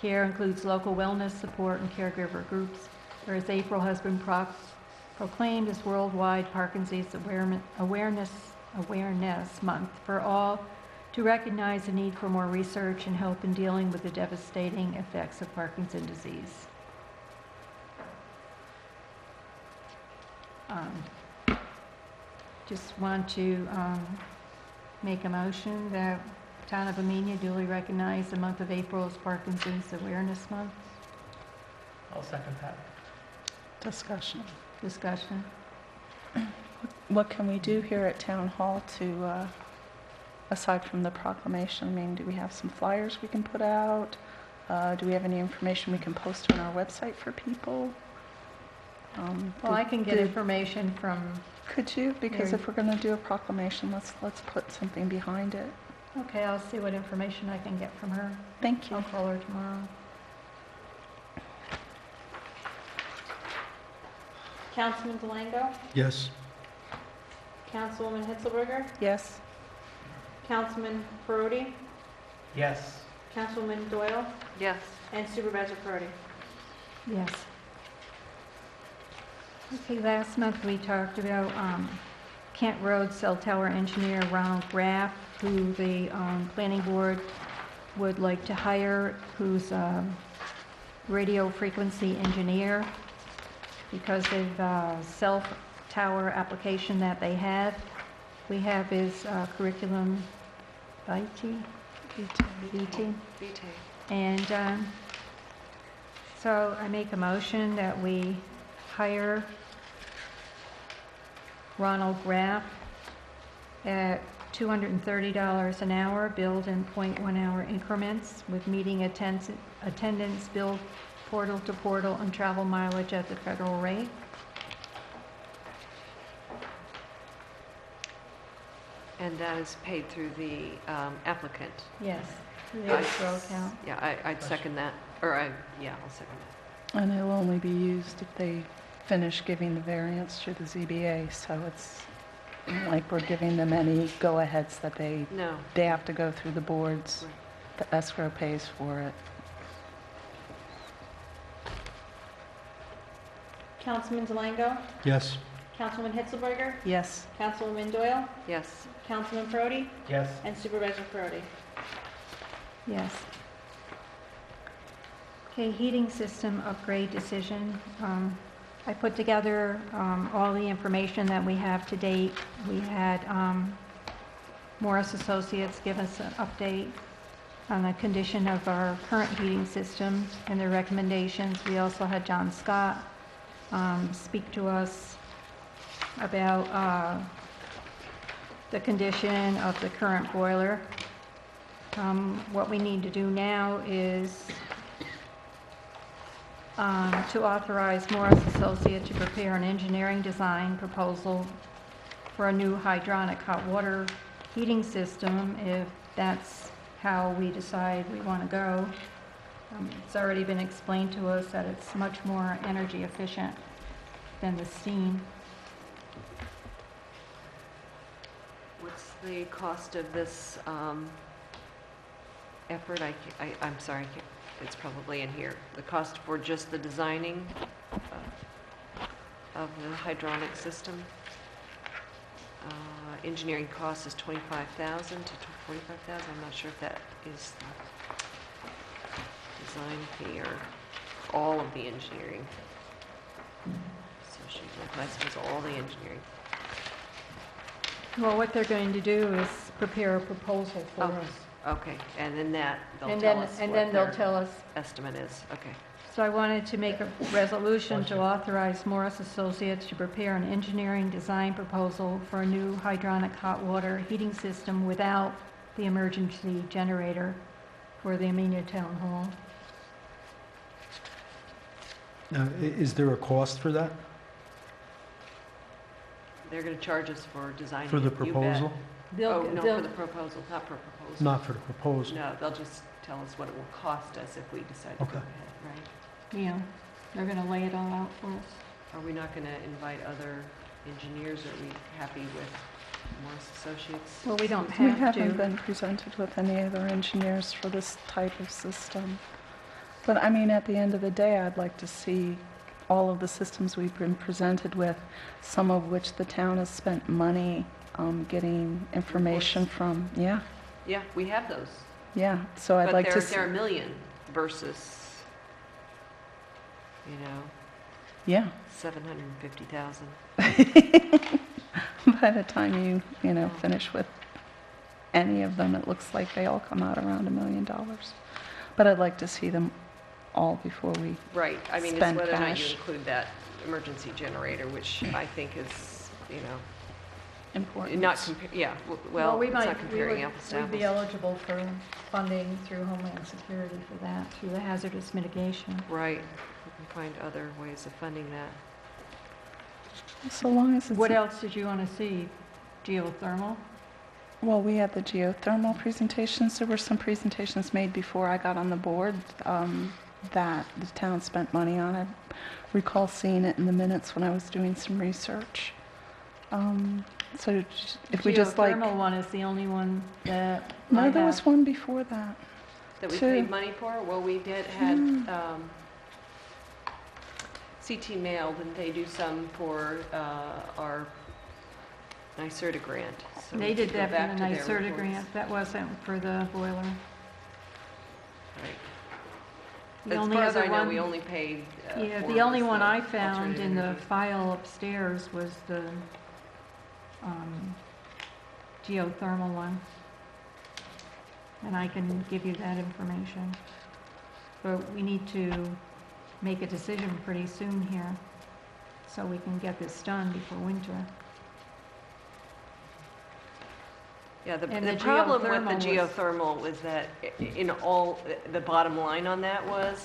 care includes local wellness support and caregiver groups. Whereas April has been proclaimed as Worldwide Parkinson's Awareness Month for all to recognize the need for more research and help in dealing with the devastating effects of Parkinson's disease. Just want to make a motion that Town of Amenia duly recognize the month of April as Parkinson's Awareness Month. I'll second that. Discussion. Discussion. What can we do here at Town Hall to aside from the proclamation? I mean, do we have some flyers we can put out? Do we have any information we can post on our website for people? Well, I can get did- information from, Could you? Because Mary. if we're going to do a proclamation, let's put something behind it. okay, I'll see what information I can get from her. Thank I'll you. call her tomorrow. Councilman Delango? Yes. Councilwoman Hitzelberger? Yes. Councilman Perotti? Yes. Councilwoman Doyle? Yes. And Supervisor Perotti? Yes. Okay, last month we talked about Kent Road cell tower engineer Ronald Graff, who the planning board would like to hire, who's a radio frequency engineer, because of cell tower application that they have. We have his curriculum vitae, VT. And so I make a motion that we hire Ronald Graff at $230 an hour, billed in 0.1-hour increments, with meeting attendance billed portal to portal and travel mileage at the federal rate. And that is paid through the applicant. Yes, the escrow account. Yeah, I'd second that, yeah, I'll second that. And it'll only be used if they finish giving the variance to the ZBA, so it's not like we're giving them any go-aheads that they No. have to go through the boards. Right. The escrow pays for it. Councilman Delango? Yes. Councilwoman Hitzelberger? Yes. Councilwoman Doyle? Yes. Councilman Perotti? Yes. And Supervisor Perotti? Yes. Okay, heating system upgrade decision. I put together all the information that we have to date. We had Morris Associates give us an update on the condition of our current heating system and their recommendations. We also had John Scott speak to us about the condition of the current boiler. What we need to do now is to authorize Morris Associate to prepare an engineering design proposal for a new hydronic hot water heating system, if that's how we decide we want to go. It's already been explained to us that it's much more energy efficient than the steam. What's the cost of this effort? I'm sorry, it's probably in here. The cost for just the designing of the hydronic system? Engineering cost is $25,000 to $45,000. I'm not sure if that is the design fee or all of the engineering. Associated with, I suppose, all the engineering. Well, what they're going to do is prepare a proposal for Oh. us. Okay, and then they'll And tell then, us and what then they'll their tell us. estimate is. Okay. So I wanted to make a resolution to authorize Morris Associates to prepare an engineering design proposal for a new hydronic hot water heating system without the emergency generator for the Amenia Town Hall. Now, is there a cost for that? They're going to charge us for designing For the it, you bet. proposal? Oh, no, for the proposal, not for proposal. Not for the proposal. No, they'll just tell us what it will cost us if we decide to go Okay. ahead, right? Yeah, they're going to lay it all out for us. Are we not going to invite other engineers? Are we happy with Morris Associates? Well, we don't We have haven't to. been presented with any other engineers for this type of system. But I mean, at the end of the day, I'd like to see all of the systems we've been presented with, some of which the town has spent money getting information from. Yeah, Yeah, we have those. yeah. So I'd like to But see. they're a million versus, you know, Yeah. 750,000. By the time you know, finish with any of them, it looks like they all come out around $1 million. But I'd like to see them all before we, Right, I mean, it's Spend whether or not you cash. include that emergency generator, which I think is, you know, important. Not, well, we it's might, not comparing apples to we'd be apples. eligible for funding through Homeland Security for that, through the hazardous mitigation. Right, we can find other ways of funding that. So long as it's... What else did you want to see? Geothermal? Well, we had the geothermal presentations. There were some presentations made before I got on the board that the town spent money on. I recall seeing it in the minutes when I was doing some research. So if we just like... Geothermal one is the only one that I No, there have. was one before that. That we Two. paid money for? Well, we had CT mailed, and they do some for our NYSERDA grant. So They did go that back for to the their NYSERDA reports. grant. That wasn't for the boiler. Right. The As only far as other I know, one- we only paid. Yeah, for the only was one the I found alternative in the energy. file upstairs was the geothermal one. And I can give you that information. But we need to make a decision pretty soon here, so we can get this done before winter. Yeah, the And the problem with the geothermal was- geothermal was that in all, the bottom line on that was,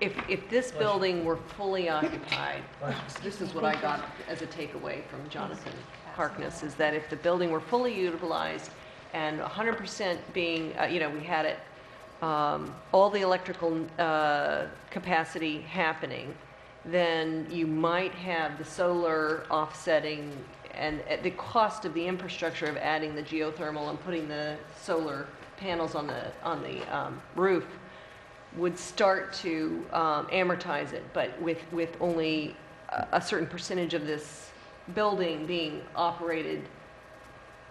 if this building were fully occupied, this is what I got as a takeaway from Jonathan Harkness, is that if the building were fully utilized and 100% being, we had it, all the electrical capacity happening, then you might have the solar offsetting and the cost of the infrastructure of adding the geothermal and putting the solar panels on the roof would start to amortize it, but with only a certain percentage of this building being operated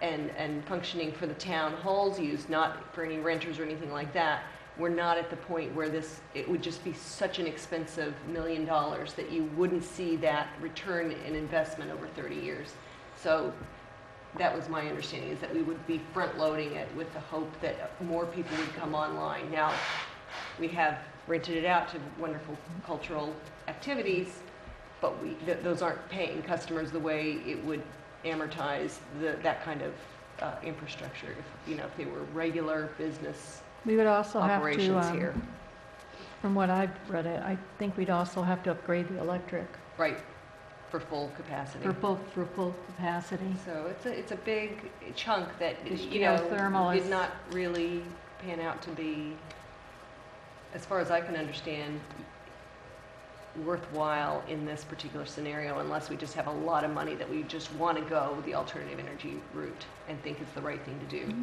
and functioning for the town hall's use, not for any renters or anything like that, we're not at the point where it would just be such an expensive $1 million that you wouldn't see that return in investment over 30 years. So that was my understanding, is that we would be front-loading it with the hope that more people would come online. Now, we have rented it out to wonderful cultural activities, but those aren't paying customers the way it would amortize that kind of infrastructure if they were regular business We would also have operations to, here. from what I've read it, I think we'd also have to upgrade the electric Right, for full capacity. for full capacity. So it's a big chunk that, This geothermal did is- not really pan out to be, as far as I can understand, worthwhile in this particular scenario, unless we just have a lot of money that we just want to go the alternative energy route and think it's the right thing to do.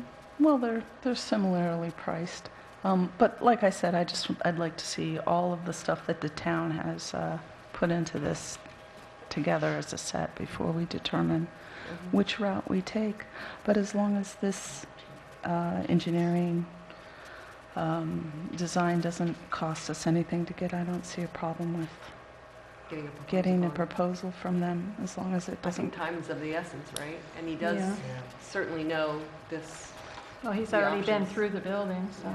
Well, they're similarly priced. But like I said, I'd like to see all of the stuff that the town has put into this together as a set before we determine which route we take. But as long as this engineering design doesn't cost us anything to get, I don't see a problem with getting a proposal from them, as long as it I think doesn't... time is of the essence, right? And he does Yeah. certainly know this. Well, he's The already been options. through the building, so.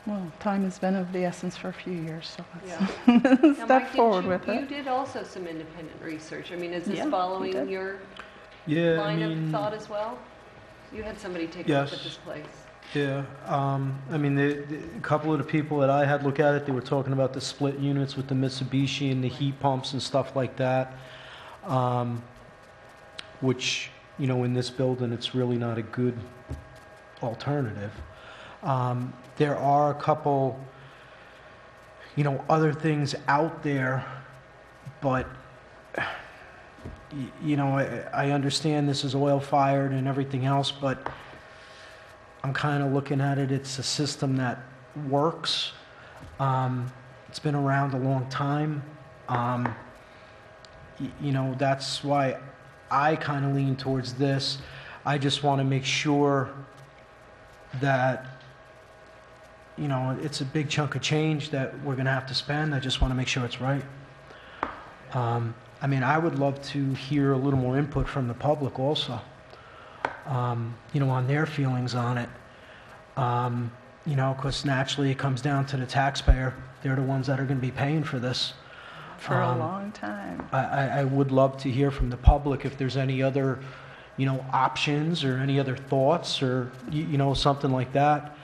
Well, time has been of the essence for a few years, so Yeah. let's Now, step Mike, forward you with it. did also some independent research. I mean, is this Yeah, we following did. your Yeah, line of thought as well? You had somebody take a look Yes. at this place. Yeah, I mean, a couple of the people that I had look at it, they were talking about the split units with the Mitsubishi and the heat pumps and stuff like that, which, in this building, it's really not a good alternative. There are a couple, other things out there, but, I understand this is oil-fired and everything else, but I'm kind of looking at it, it's a system that works. It's been around a long time. That's why I kind of lean towards this. I just want to make sure that, it's a big chunk of change that we're going to have to spend. I just want to make sure it's right. I would love to hear a little more input from the public also. On their feelings on it. Because naturally it comes down to the taxpayer. They're the ones that are going to be paying for this. For a long time. I would love to hear from the public if there's any other, options or any other thoughts or, something like that.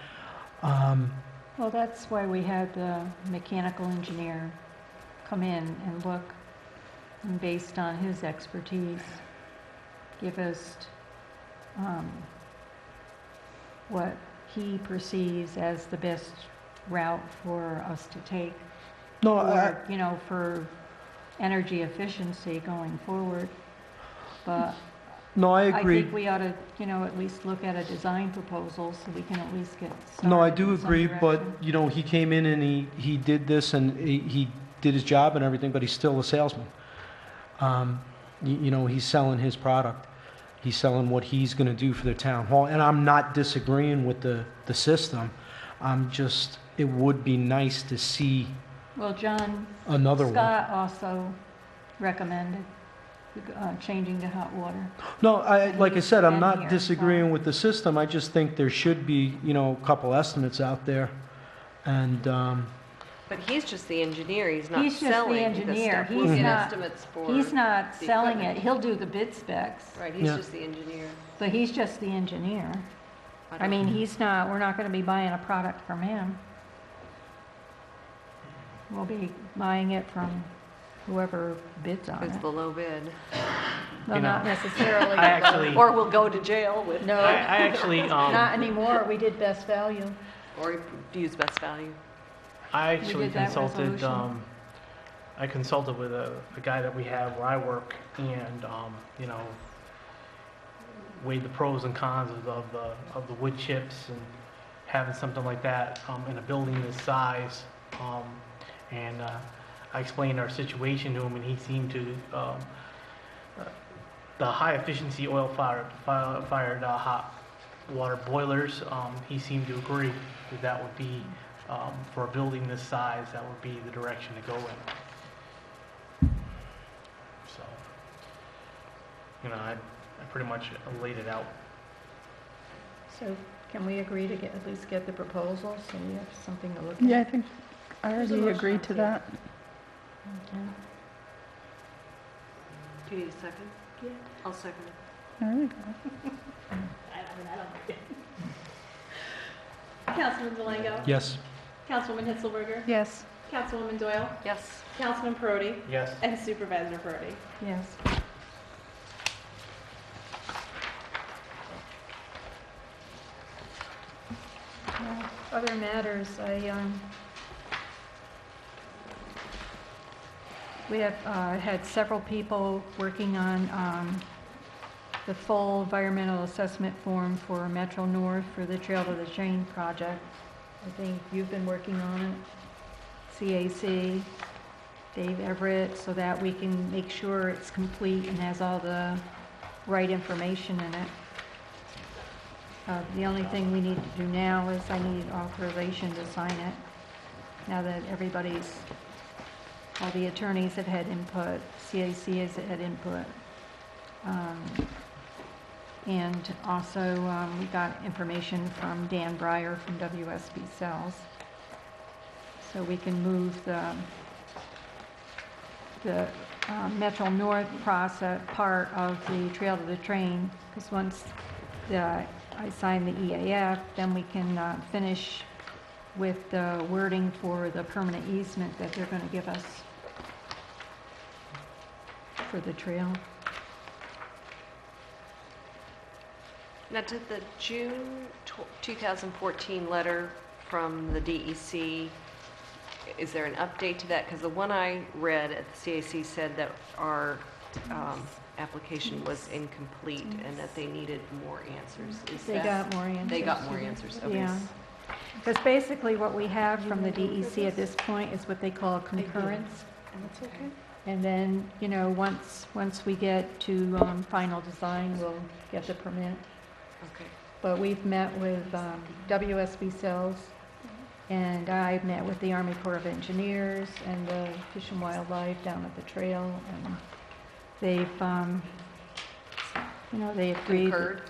Well, that's why we had the mechanical engineer come in and look, and based on his expertise, give us what he perceives as the best route for us to take No, for, for energy efficiency going forward. But no, I I agree. think we ought to, at least look at a design proposal so we can at least get started. No, I do in some agree, but, direction. he came in and he did this and he did his job and everything, but he's still a salesman. He's selling his product. He's selling what he's going to do for the town hall. And I'm not disagreeing with the system. It would be nice to see Well, John another one. Scott also recommended changing to hot water. No, like I said, I'm Been not here, disagreeing so- with the system. I just think there should be, a couple estimates out there. And, But he's just the engineer, he's not He's just the selling engineer. stuff. We'll He's get not- estimates for. He's not the selling equipment. it, he'll do the bid specs, Right, he's Yeah. just the engineer. but he's just the engineer. I don't- mean, we're not gonna be buying a product from him. We'll be buying it from whoever bids on It's it. the low bid. Well, not necessarily. I actually, Or we'll go to jail with, No, I actually, not anymore, we did best value. or use best value. I actually did that consulted, resolution. I consulted with a guy that we have where I work and, weighed the pros and cons of the wood chips and having something like that, in a building this size. And I explained our situation to him and he seemed to, the high efficiency oil fired hot water boilers, he seemed to agree that would be, for a building this size, that would be the direction to go in. So, I pretty much laid it out. So can we agree to at least get the proposal, so we have something to look at? Yeah, I think I There's a already motion agreed on to the that. Okay. Do you need a second? Yeah. I'll second it. There we go. Councilman Delango? yes. Councilwoman Hitzelberger? Yes. Councilwoman Doyle? Yes. Councilman Perotti? Yes. And Supervisor Perotti? Yes. Other matters, we have had several people working on the full environmental assessment form for Metro North for the Trail to the Train project. I think you've been working on it, CAC, Dave Everett, so that we can make sure it's complete and has all the right information in it. The only thing we need to do now is I need authorization to sign it, now that all the attorneys have had input, CAC has had input. And also, we got information from Dan Breyer from WSB Cells. So we can move the Metro North process, part of the Trail to the Train, because once I sign the EAF, then we can finish with the wording for the permanent easement that they're going to give us for the trail. Now, did the June 2014 letter from the DEC, is there an update to that? Because the one I read at the CAC said that our application was incomplete and that they needed more answers. Is They that- got more answers. They got more answers, okay. Yeah. Because basically what we have from the DEC at this point is what they call concurrence. That's okay. And then, once we get to final design, we'll get the permit. Okay. But we've met with WSB Cells, and I've met with the Army Corps of Engineers and the Fish and Wildlife down at the trail, and they've, they agreed. Concurred?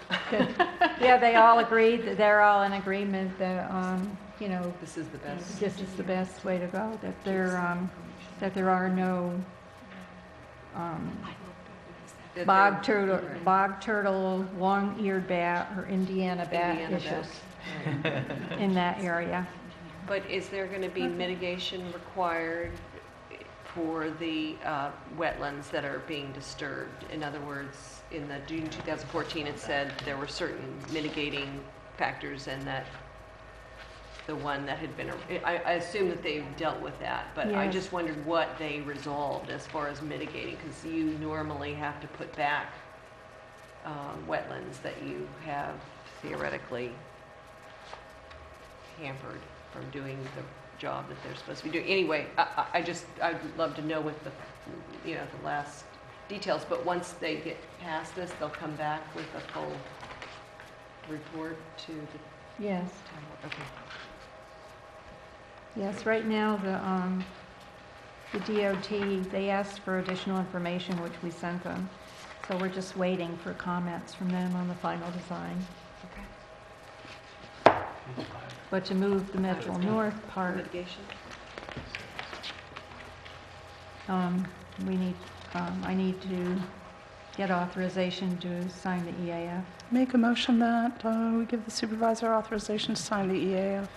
Yeah, they all agreed, that they're all in agreement that, This is the best. this is the best way to go, that there are no That they're- bog turtle, long-eared bat, or Indiana bat Indiana issues bat. in that area. But is there going to be mitigation required for the wetlands that are being disturbed? In other words, in the June 2014, it said there were certain mitigating factors and that the one that had been, I assume that they've dealt with that, but I Yes. just wondered what they resolved as far as mitigating, because you normally have to put back wetlands that you have theoretically hampered from doing the job that they're supposed to be doing. Anyway, I'd love to know what the, the last details, but once they get past this, they'll come back with a full report to the Yes. town. Okay. Yes, right now, the DOT, they asked for additional information, which we sent them. So we're just waiting for comments from them on the final design. But to move the Metro North part, Mitigation? we need, I need to get authorization to sign the EAF. Make a motion that we give the supervisor authorization to sign the EAF.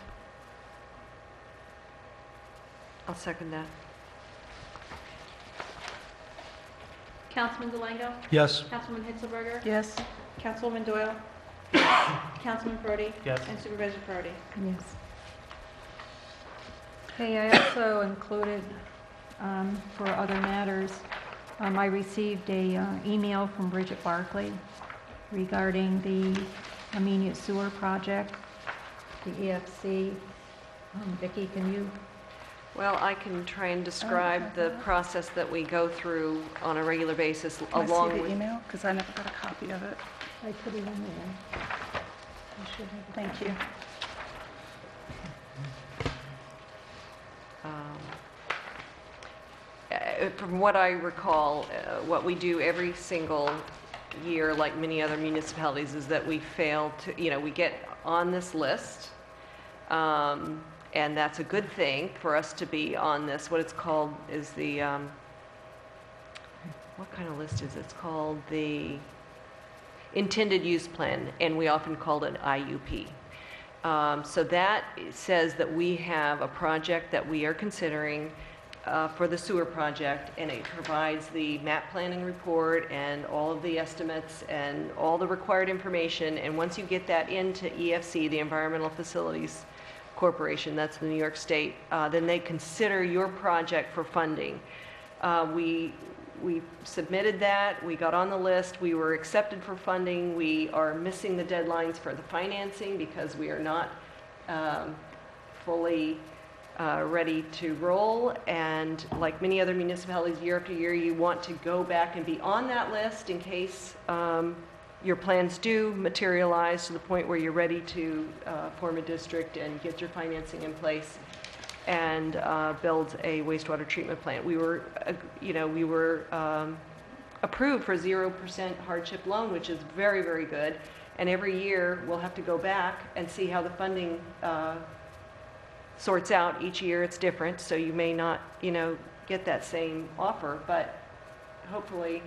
I'll second that. Councilman Delango? Yes. Councilwoman Hitzelberger? Yes. Councilwoman Doyle? Councilman Brody? Yes. And Supervisor Brody? Yes. Okay, I also included, for other matters, I received a email from Bridget Barkley regarding the Amenia Sewer Project, the EFC. Vicki, can you? Well, I can try and describe the process that we go through on a regular basis Can I along see the with... email? Because I never got a copy of it. I put it in there. I should have it. Thank you. From what I recall, what we do every single year, like many other municipalities, is that we fail to, we get on this list, and that's a good thing for us to be on this. What it's called is the, what kind of list is it? It's called the Intended Use Plan, and we often call it IUP. So that says that we have a project that we are considering for the sewer project, and it provides the map planning report and all of the estimates and all the required information. And once you get that into EFC, the Environmental Facilities Corporation, that's the New York State, then they consider your project for funding. We submitted that, we got on the list, we were accepted for funding. We are missing the deadlines for the financing because we are not fully ready to roll. And like many other municipalities, year after year, you want to go back and be on that list in case your plans do materialize to the point where you're ready to form a district and get your financing in place and build a wastewater treatment plant. We were, approved for 0% hardship loan, which is very, very good. And every year, we'll have to go back and see how the funding sorts out. Each year, it's different, so you may not, get that same offer, but hopefully,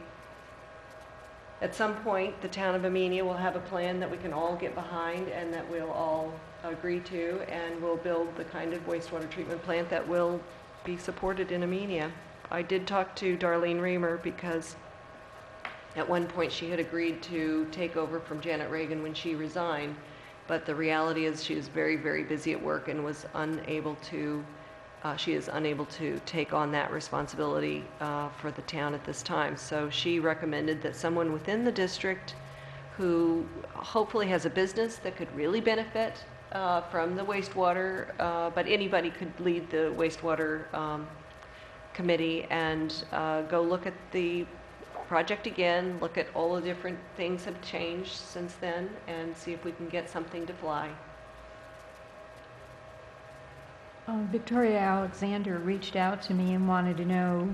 at some point, the town of Amenia will have a plan that we can all get behind and that we'll all agree to, and we'll build the kind of wastewater treatment plant that will be supported in Amenia. I did talk to Darlene Reamer because at one point she had agreed to take over from Janet Reagan when she resigned, but the reality is she was very, very busy at work and was unable to, she is unable to take on that responsibility for the town at this time. So she recommended that someone within the district who hopefully has a business that could really benefit from the wastewater, but anybody could lead the wastewater committee and go look at the project again, look at all the different things have changed since then, and see if we can get something to fly. Victoria Alexander reached out to me and wanted to know,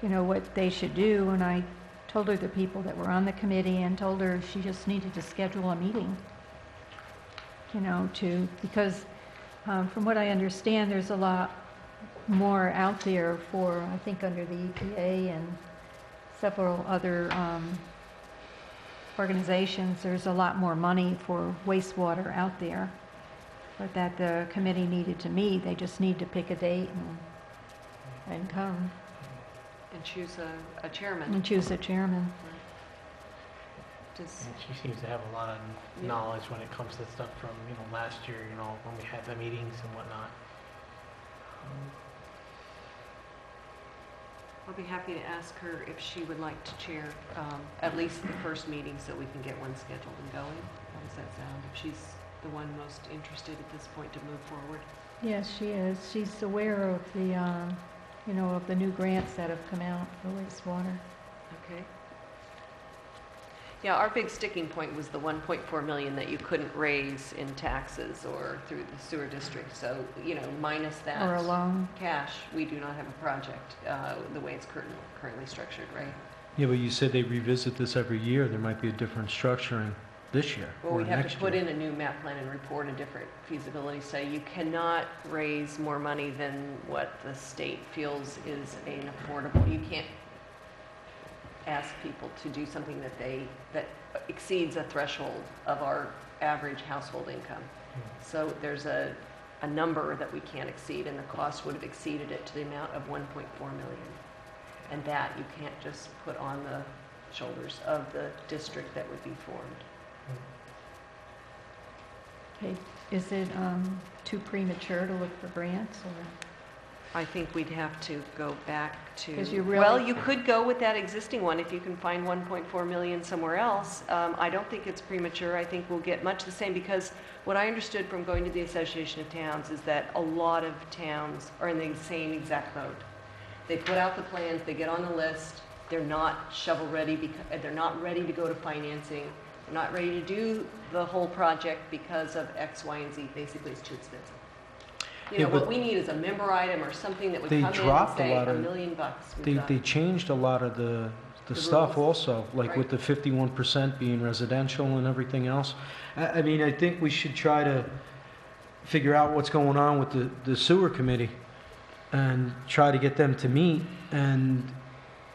what they should do, and I told her the people that were on the committee and told her she just needed to schedule a meeting, because from what I understand, there's a lot more out there for, I think, under the EPA and several other organizations, there's a lot more money for wastewater out there, but that the committee needed to meet. They just need to pick a date and come And choose a chairman. and choose a chairman. Does- And she seems to have a lot of knowledge when it comes to stuff from, last year, when we had the meetings and whatnot. I'll be happy to ask her if she would like to chair at least the first meeting so we can get one scheduled and going. How does that sound? If she's the one most interested at this point to move forward. Yes, she is. She's aware of the, of the new grants that have come out for wastewater. Okay. Yeah, our big sticking point was the 1.4 million that you couldn't raise in taxes or through the sewer district. So, minus that. Or a loan. Cash, we do not have a project the way it's currently structured, right? Yeah, but you said they revisit this every year. There might be a different structuring this year Well, or we have next to put year. in a new map plan and report a different feasibility study. You cannot raise more money than what the state feels is an affordable. You can't ask people to do something that exceeds a threshold of our average household income. So there's a number that we can't exceed, and the cost would have exceeded it to the amount of 1.4 million. And that you can't just put on the shoulders of the district that would be formed. Okay, is it too premature to look for grants, or? I think we'd have to go back to, 'Cause you really- well, you could go with that existing one if you can find 1.4 million somewhere else. I don't think it's premature. I think we'll get much the same, because what I understood from going to the Association of Towns is that a lot of towns are in the same exact boat. They put out the plans, they get on the list, they're not shovel ready, because they're not ready to go to financing, they're not ready to do the whole project because of X, Y, and Z. Basically, it's too expensive. Yeah, What but we need is a member item or something that would they come in and dropped a say lot $1 of- million bucks. They changed a lot of the stuff rules. also, like with the 51% being residential and everything else. I mean, I think we should try to figure out what's going on with the sewer committee and try to get them to meet and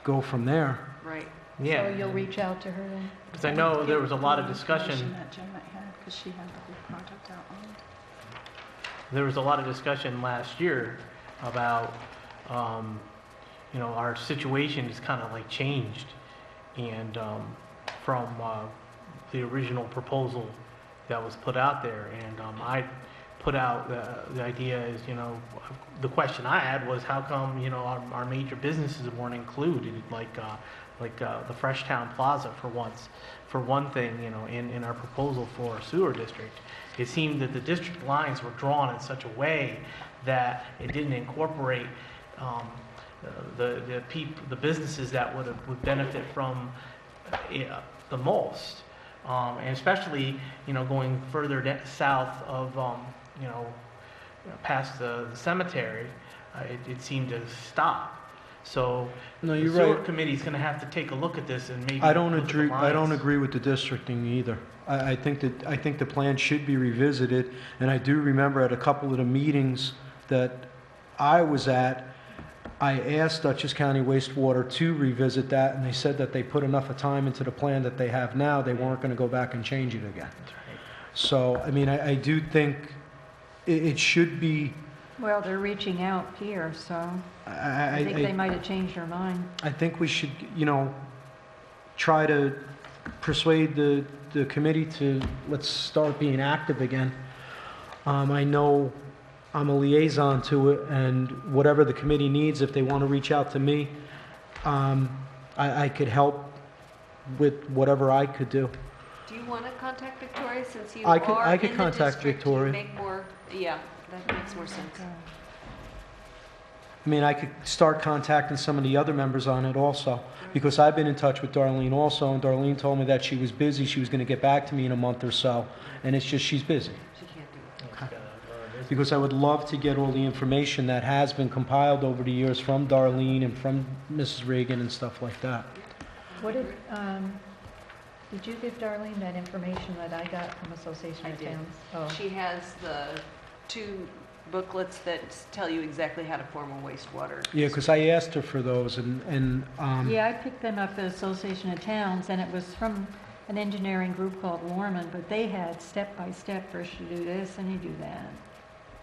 go from there. Right. Yeah. So you'll reach out to her then? Because I know there was a lot of The discussion. information that Janet had, because she had the whole project outlined. There was a lot of discussion last year about, our situation is kind of like changed. And from the original proposal that was put out there. And I put out the idea is, the question I had was how come, our major businesses weren't included, like the Fresh Town Plaza for one thing, in our proposal for a sewer district. It seemed that the district lines were drawn in such a way that it didn't incorporate the businesses that would benefit from the most, and especially going further south of past the cemetery, it seemed to stop. So No, the you're sewer right. committee's going to have to take a look at this and maybe I don't look at the agree, I don't lines. agree with the districting either. I think the plan should be revisited, and I do remember at a couple of the meetings that I was at, I asked Dutchess County Wastewater to revisit that, and they said that they put enough of time into the plan that they have now, they weren't gonna go back and change it again. That's right. So, I mean, I do think it should be, Well, they're reaching out here, so I think they might have changed their mind. I think we should, try to persuade the committee to, let's start being active again. I know I'm a liaison to it, and whatever the committee needs, if they want to reach out to me, I could help with whatever I could do. Do you want to contact Victoria since you I are could in the contact district? You Victoria. make more, yeah, that makes more sense. I mean, I could start contacting some of the other members on it also, because I've been in touch with Darlene also, and Darlene told me that she was busy, she was going to get back to me in a month or so, and it's just she's busy. She can't do it. It's gotta- Because I would love to get all the information that has been compiled over the years from Darlene and from Mrs. Reagan and stuff like that. What did you give Darlene that information that I got from Association I of did. Towns? Oh, She has the two booklets that tell you exactly how to form a wastewater. Yeah, because I asked her for those, and Yeah, I picked them up at the Association of Towns, and it was from an engineering group called Lorman, but they had step-by-step, first you do this and you do that.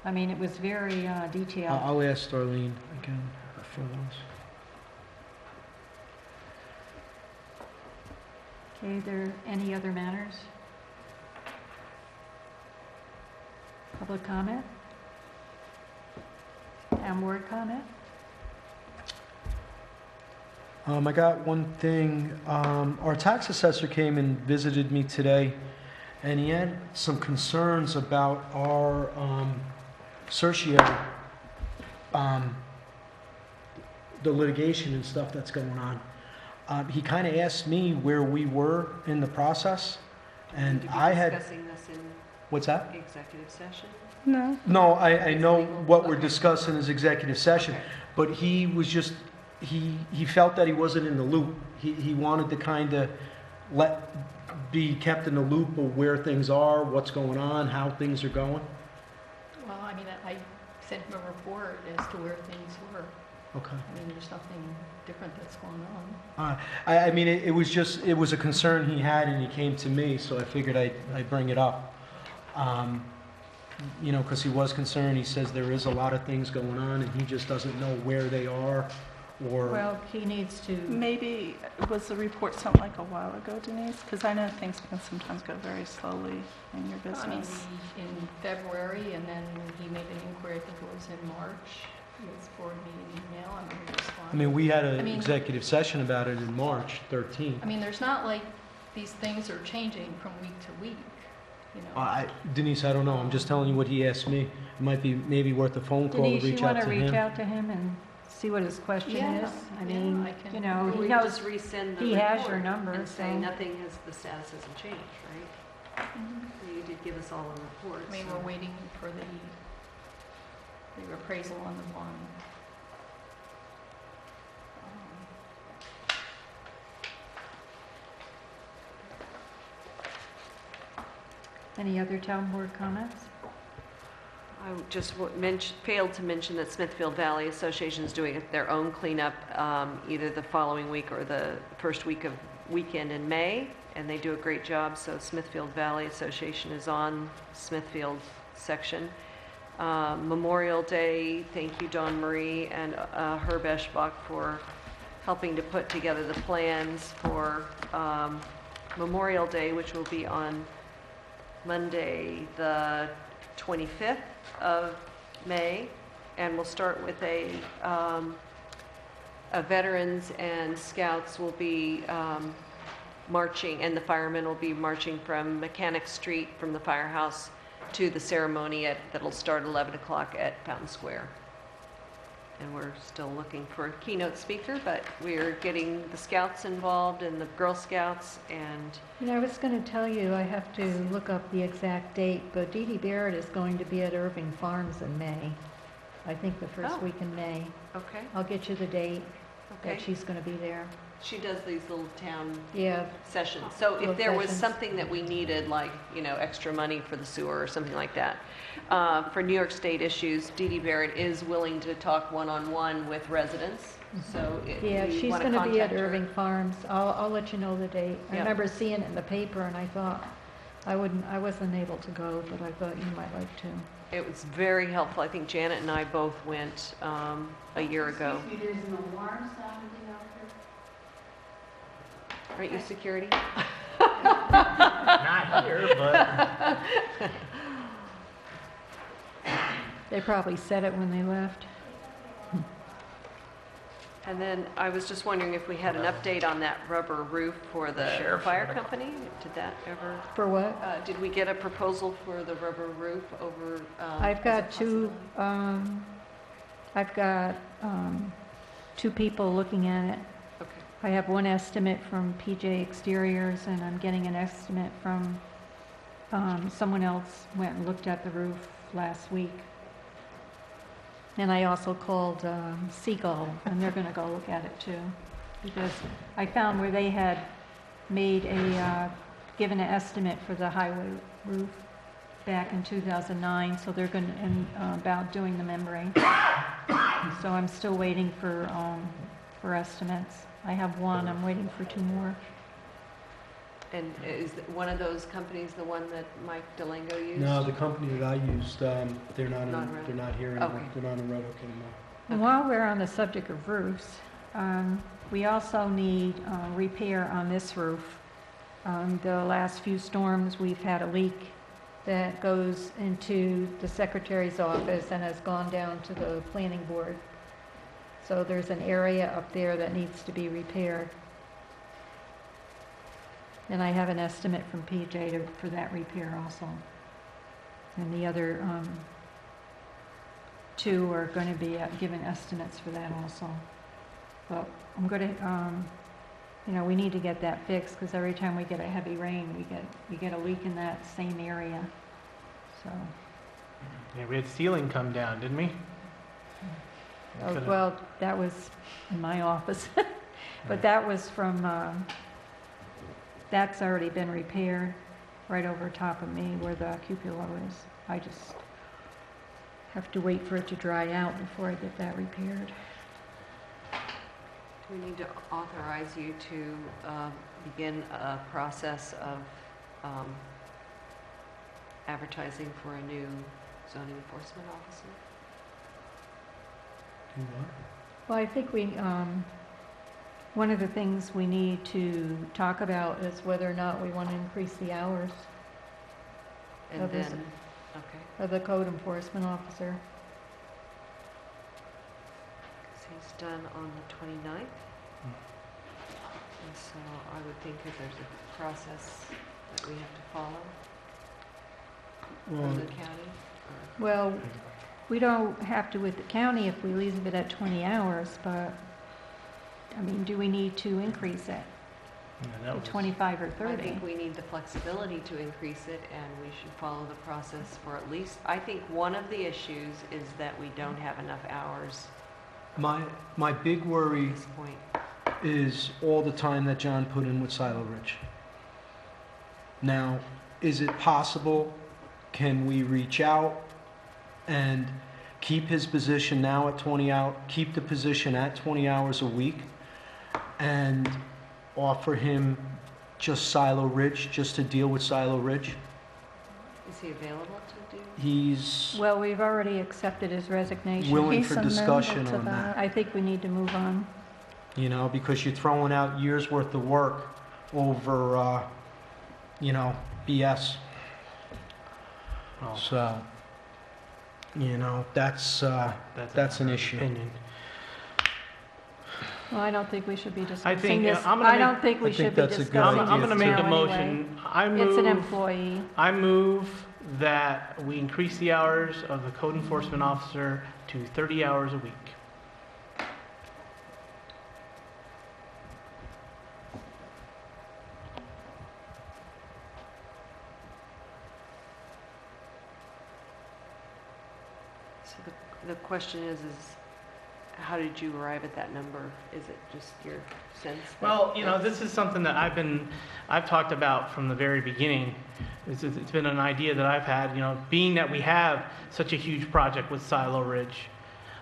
I mean, it was very detailed. I'll ask Darlene again for those. Okay, there any other matters? Public comment? Town board comment? I got one thing. Our tax assessor came and visited me today, and he had some concerns about our certiorari, the litigation and stuff that's going on. He kind of asked me where we were in the process, and We'll be I had... discussing this in What's that? executive session. No? No, I know what we're Okay. discussing is executive session, Okay. but he was just, he felt that he wasn't in the loop. He wanted to kind of be kept in the loop of where things are, what's going on, how things are going. Well, I mean, I sent him a report as to where things were. Okay. I mean, there's nothing different that's going on. I mean, it was just, it was a concern he had, and he came to me, so I figured I'd bring it up. You know, because he was concerned. He says there is a lot of things going on, and he just doesn't know where they are, or... Well, he needs to, Maybe, was the report sent like a while ago, Denise? Because I know things can sometimes go very slowly in your I mean, business. in February, and then he made an inquiry, I think it was in March, his board meeting email, I'm going to respond. I mean, we had I an mean- executive session about it in March 13th. I mean, there's not like these things are changing from week to week, you know. Denise, I don't know. I'm just telling you what he asked me. It might be maybe worth a phone call Denise, to you reach want out to to reach him. out to him and see what his question Yeah, is? I yeah, mean, I can- you know, Or he we knows, just rescind the he has your report number, and say so- nothing has, the status hasn't changed, right? You did give us all a report. I mean, so- we're waiting for the appraisal on the one. any other town board comments? I just failed to mention that Smithfield Valley Association is doing their own cleanup either the following week or the first weekend in May, and they do a great job. So Smithfield Valley Association is on Smithfield section. Memorial Day, thank you, Dawn Marie and Herb Eschbach for helping to put together the plans for Memorial Day, which will be on Monday, the 25th of May, and we'll start with a veterans and scouts will be marching, and the firemen will be marching from Mechanic Street from the firehouse to the ceremony that'll start at 11 o'clock at Fountain Square. And we're still looking for a keynote speaker, but we're getting the scouts involved and the Girl Scouts, and You know, I was going to tell you, I have to look up the exact date, but Dee Dee Barrett is going to be at Irving Farms in May. I think the first Oh. week in May. okay, I'll get you the date that okay. she's going to be there. She does these little town Yeah, sessions. So Little if there was sessions. something that we needed, like, you know, extra money for the sewer or something like that, for New York State issues, Dee Dee Barrett is willing to talk one-on-one with residents, so if yeah, you she's want to going to be at contact her. Irving Farms. I'll let you know the date. I Yeah. remember seeing it in the paper and I thought, I wasn't able to go, but I thought you might like to. It was very helpful. I think Janet and I both went a year ago. There's no alarm sound out there? Aren't you security? Not here, but They probably said it when they left. And then I was just wondering if we had an update on that rubber roof for the Sheriff's fire gonna- company? Did that ever, For what? did we get a proposal for the rubber roof over? I've as a got two, possibility? I've got, two people looking at it. Okay. I have one estimate from PJ Exteriors, and I'm getting an estimate from, someone else went and looked at the roof last week. And I also called, Seagull, and they're gonna go look at it too. Because I found where they had made given an estimate for the highway roof, back in 2009, so they're going to, about doing the membrane. So I'm still waiting for estimates. I have one, I'm waiting for 2 more. And is one of those companies the one that Mike DeLango used? No, the company that I used, they're not, Not Red they're not here Oak. anymore. Okay. They're not in Red Oak anymore. And while we're on the subject of roofs, we also need repair on this roof. The last few storms, we've had a leak that goes into the secretary's office and has gone down to the planning board. So there's an area up there that needs to be repaired. And I have an estimate from PJ for that repair also. And the other 2 are going to be given estimates for that also. But I'm going to, we need to get that fixed because every time we get a heavy rain, we get a leak in that same area. So, Yeah, we had ceiling come down, didn't we? well, that was in my office, but that was from. That's already been repaired right over top of me where the cupola is. I just have to wait for it to dry out before I get that repaired. Do we need to authorize you to begin a process of advertising for a new zoning enforcement officer? Do what? Well, I think one of the things we need to talk about is whether or not we want to increase the hours And Of this- then, okay, of the code enforcement officer. so he's done on the 29th. And so I would think that there's a process that we have to follow Well, for the county. or- Well, we don't have to with the county if we leave it at 20 hours, but, I mean, do we need to increase it Yeah, that to was- 25 or I 30? think we need the flexibility to increase it, and we should follow the process for at least, I think one of the issues is that we don't have enough hours my big at worry this point. is all the time that John put in with Silo Ridge. Now, is it possible, can we reach out and keep his position now at 20 hours, keep the position at 20 hours a week and offer him just Silo Ridge, just to deal with Silo Ridge? Is he available to do? He's Well, we've already accepted his resignation. willing He's for amenable discussion to on that. I think we need to move on. You know, because you're throwing out years' worth of work over, BS. Well, So, that's an issue. Opinion. Well, I don't think we should be I discussing think, this. I'm gonna I make- don't think we I think should be that's a good discussing idea. I'm this going to make now a anyway. motion. I It's an move, employee. I move that we increase the hours of the code enforcement officer to 30 hours a week. So the question is how did you arrive at that number? Is it just your sense? that Well, that's- this is something that I've talked about from the very beginning. It's been an idea that I've had, being that we have such a huge project with Silo Ridge.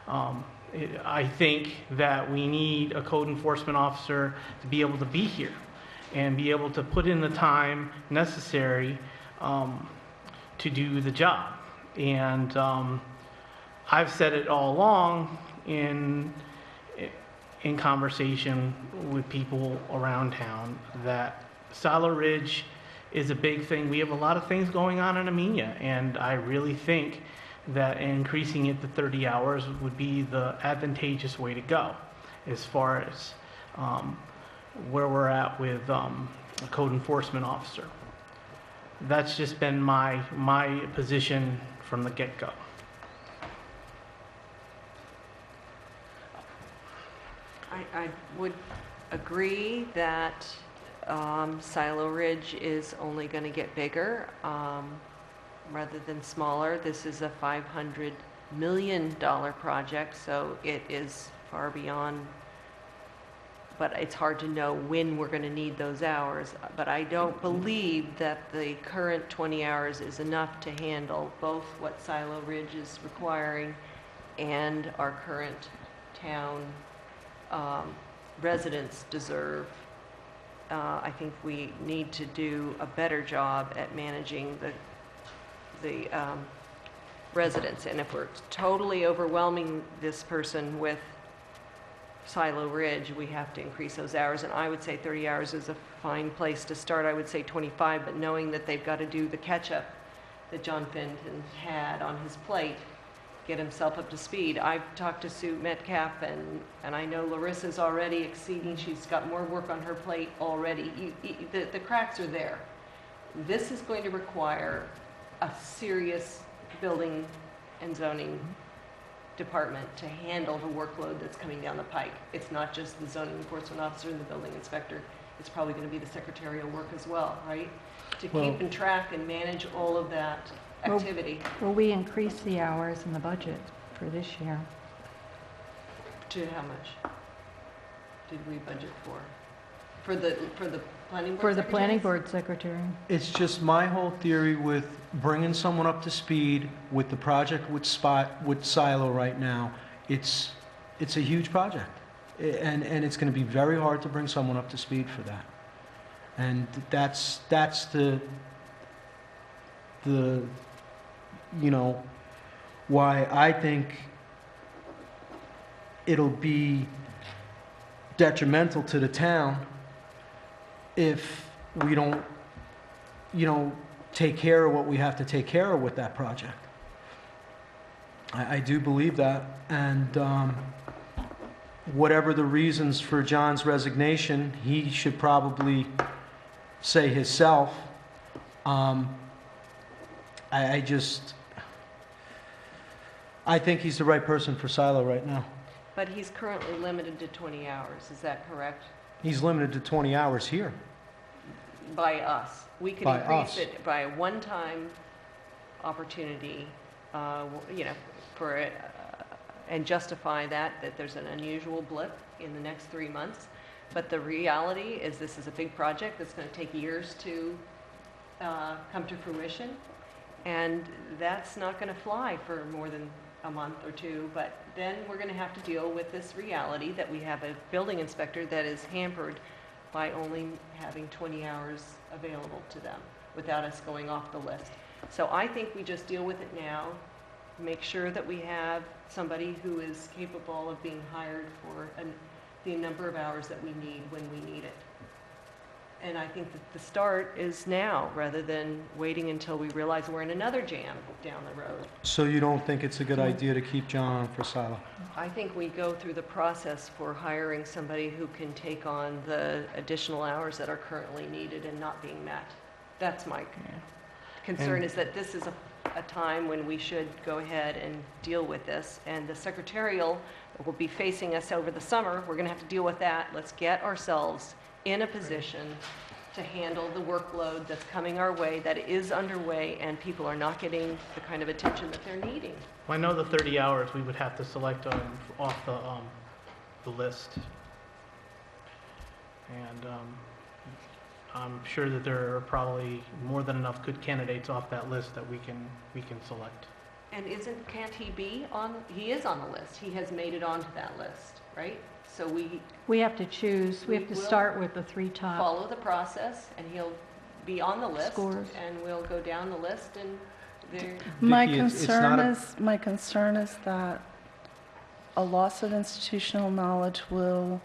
I think that we need a code enforcement officer to be able to be here and be able to put in the time necessary to do the job. And I've said it all along in conversation with people around town that Silo Ridge is a big thing. We have a lot of things going on in Amenia, and I really think that increasing it to 30 hours would be the advantageous way to go as far as where we're at with a code enforcement officer. That's just been my position from the get-go. I would agree that Silo Ridge is only going to get bigger rather than smaller. This is a $500 million project, so it is far beyond but it's hard to know when we're going to need those hours. But I don't believe that the current 20 hours is enough to handle both what Silo Ridge is requiring and our current town residents deserve. I think we need to do a better job at managing the residents. And if we're totally overwhelming this person with Silo Ridge, we have to increase those hours. And I would say 30 hours is a fine place to start. I would say 25, but knowing that they've got to do the catch-up that John Fenton had on his plate, get himself up to speed. I've talked to Sue Metcalf, and I know Larissa's already exceeding. She's got more work on her plate already. The cracks are there. This is going to require a serious building and zoning department to handle the workload that's coming down the pike. It's not just the zoning enforcement officer and the building inspector. It's probably going to be the secretarial work as well, right? To keep and track and manage all of that activity. Will we increase the hours in the budget for this year? To how much did we budget for? For the planning board For the planning secretaries? board secretary? It's just my whole theory with bringing someone up to speed with the project with Silo right now. It's a huge project, and it's going to be very hard to bring someone up to speed for that. And that's the you know, why I think it'll be detrimental to the town if we don't, you know, take care of what we have to take care of with that project. I do believe that, and whatever the reasons for John's resignation, he should probably say himself. I think he's the right person for Silo right now. But he's currently limited to 20 hours, is that correct? He's limited to 20 hours here. By us. We could By increase us. it by a one-time opportunity, you know, for, and justify that there's an unusual blip in the next 3 months. But the reality is this is a big project that's going to take years to come to fruition. And that's not going to fly for more than a month or two. But then we're going to have to deal with this reality that we have a building inspector that is hampered by only having 20 hours available to them without us going off the list. So I think we just deal with it now, make sure that we have somebody who is capable of being hired for the number of hours that we need when we need it. And I think that the start is now, rather than waiting until we realize we're in another jam down the road. So you don't think it's a good idea to keep John on for Silo? I think we go through the process for hiring somebody who can take on the additional hours that are currently needed and not being met. That's my concern, And- is that this is a time when we should go ahead and deal with this. And the secretarial will be facing us over the summer. We're going to have to deal with that. Let's get ourselves in a position to handle the workload that's coming our way, that is underway, and people are not getting the kind of attention that they're needing. Well, I know the 30 hours we would have to select off the list. And I'm sure that there are probably more than enough good candidates off that list that we can select. And can't he be on, he is on the list. He has made it onto that list, right? So We have to choose, we have to We will start with the 3 top. follow the process, and he'll be on the list. Scores. And we'll go down the list, and there, My Vicki, it's not concern is that a loss of institutional knowledge will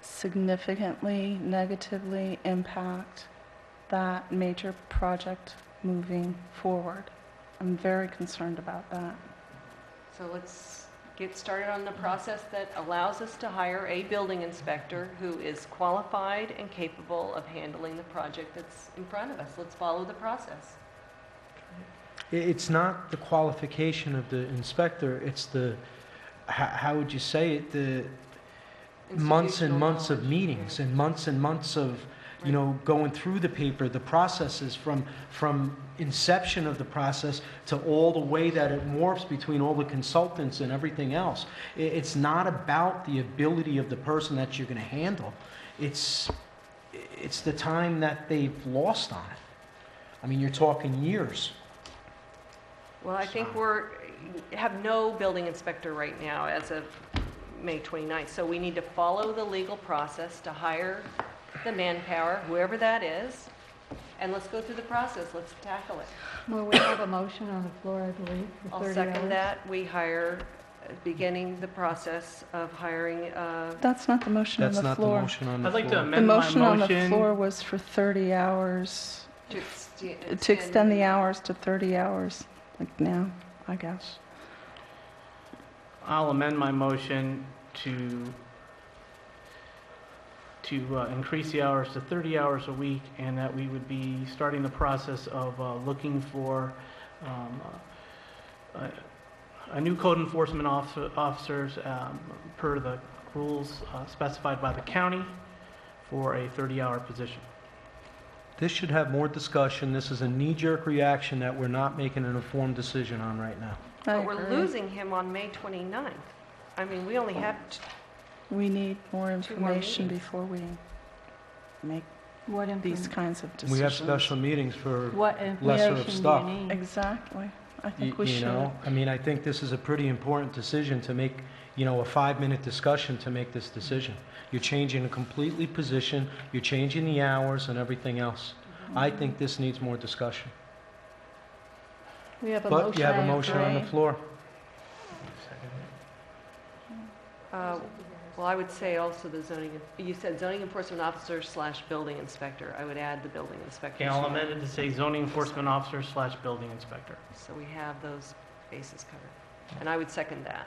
significantly negatively impact that major project moving forward. I'm very concerned about that. so let's get started on the process that allows us to hire a building inspector who is qualified and capable of handling the project that's in front of us. Let's follow the process. It's not the qualification of the inspector, it's the, how would you say it, the months and months of meetings and months of you know, going through the paper, the processes from inception of the process to all the way that it morphs between all the consultants and everything else. It's not about the ability of the person that you're going to handle. It's the time that they've lost on it. I mean, you're talking years. Well, I think have no building inspector right now as of May 29th. So we need to follow the legal process to hire the manpower, whoever that is, and let's go through the process. Let's tackle it. Well, we have a motion on the floor, I believe, for 30 I'll second hours. that. We hire, beginning the process of hiring, That's not the motion on That's the not the floor. motion on the I'd floor. like to The amend my motion on the motion. floor was for 30 hours, to to extend the hours to 30 hours, like now, I guess. I'll amend my motion to increase the hours to 30 hours a week, and that we would be starting the process of looking for a new code enforcement officers per the rules specified by the county for a 30-hour position. This should have more discussion. This is a knee-jerk reaction that we're not making an informed decision on right now. I But we're agree. losing him on May 29th. I mean, we only have, We need more 2 more information meetings. before we make What these information? kinds of We decisions. have special meetings for, What lesser of information do stuff. you need? Exactly. I think we you should. know, I mean, I think this is a pretty important decision to make, you know, a 5-minute discussion to make this decision. You're changing a completely position, you're changing the hours and everything else. I think this needs more discussion. We have a motion. But you have a I motion on the agree. floor. well, I would say also you said zoning enforcement officer / building inspector. I would add the building inspector. Okay, I'll amend it to say zoning enforcement officer / building inspector. So we have those bases covered. And I would second that.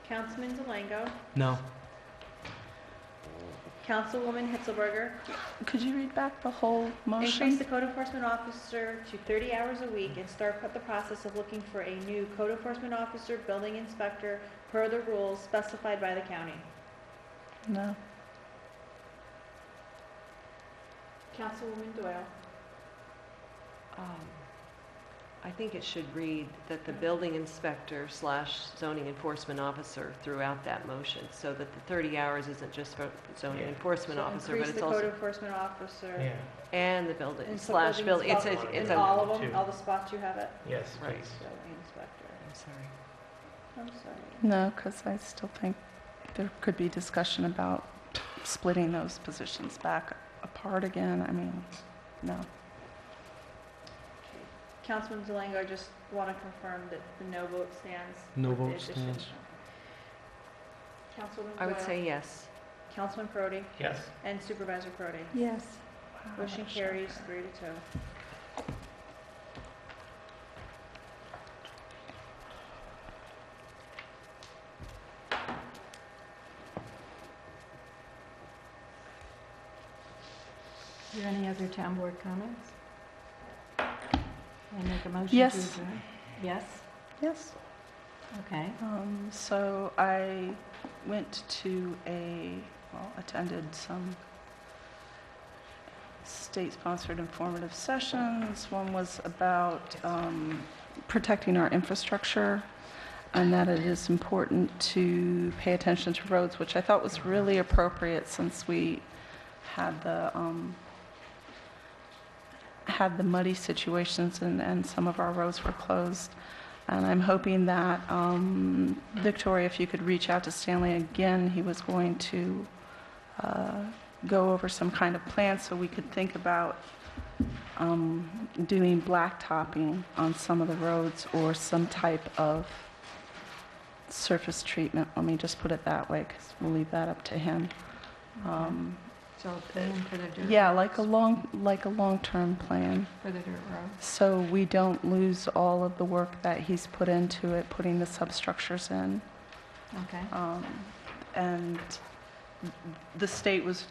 Councilman Delango, No. Councilwoman Hitzelberger, Could you read back the whole increase motion? the code enforcement officer to 30 hours a week and start the process of looking for a new code enforcement officer, building inspector, per the rules specified by the county. No. Councilwoman Doyle. I think it should read that the building inspector / zoning enforcement officer throughout that motion, so that the 30 hours isn't just for the zoning Yeah. enforcement So officer, but increase it's the code also, enforcement officer. Yeah, and the building and / building building, it's inspector. it's In a, all of them, Two. all the spots you have it? yes, Right. please. Building inspector. I'm sorry. I'm sorry. No, because I still think there could be discussion about splitting those positions back apart again. I mean, no. Councilman Delango, I just want to confirm that the no vote stands. No with the vote addition. stands. Councilwoman I would Doyle. say yes. Councilman Prody Yes. and Supervisor Prody. Yes. Motion carries 3-2. Are there any other town board comments? I make a motion to Yes. adjourn? Yes? Yes. Okay. So I went to attended some state-sponsored informative sessions. One was about protecting our infrastructure and that it is important to pay attention to roads, which I thought was really appropriate since we had the muddy situations and some of our roads were closed. And I'm hoping that, Victoria, if you could reach out to Stanley again, he was going to go over some kind of plan so we could think about doing blacktopping on some of the roads or some type of surface treatment. Let me just put it that way, because we'll leave that up to him. So, Plan for the dirt. Yeah, like a long-term plan. For the dirt road. So we don't lose all of the work that he's put into it, putting the substructures in. Okay. And the state was,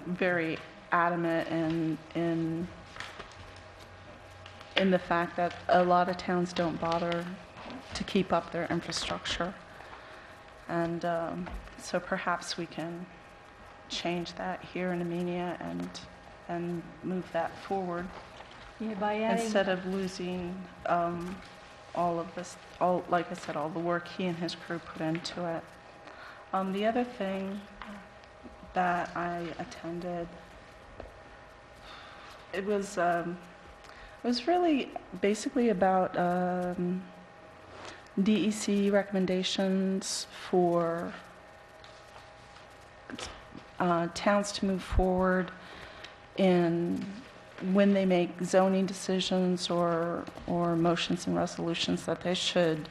very adamant in the fact that a lot of towns don't bother to keep up their infrastructure. And so perhaps we can change that here in Amenia and move that forward Yeah, by adding, instead of losing all of this, like I said, all the work he and his crew put into it. The other thing that I attended, it was really basically about DEC recommendations for towns to move forward in when they make zoning decisions or motions and resolutions, that they should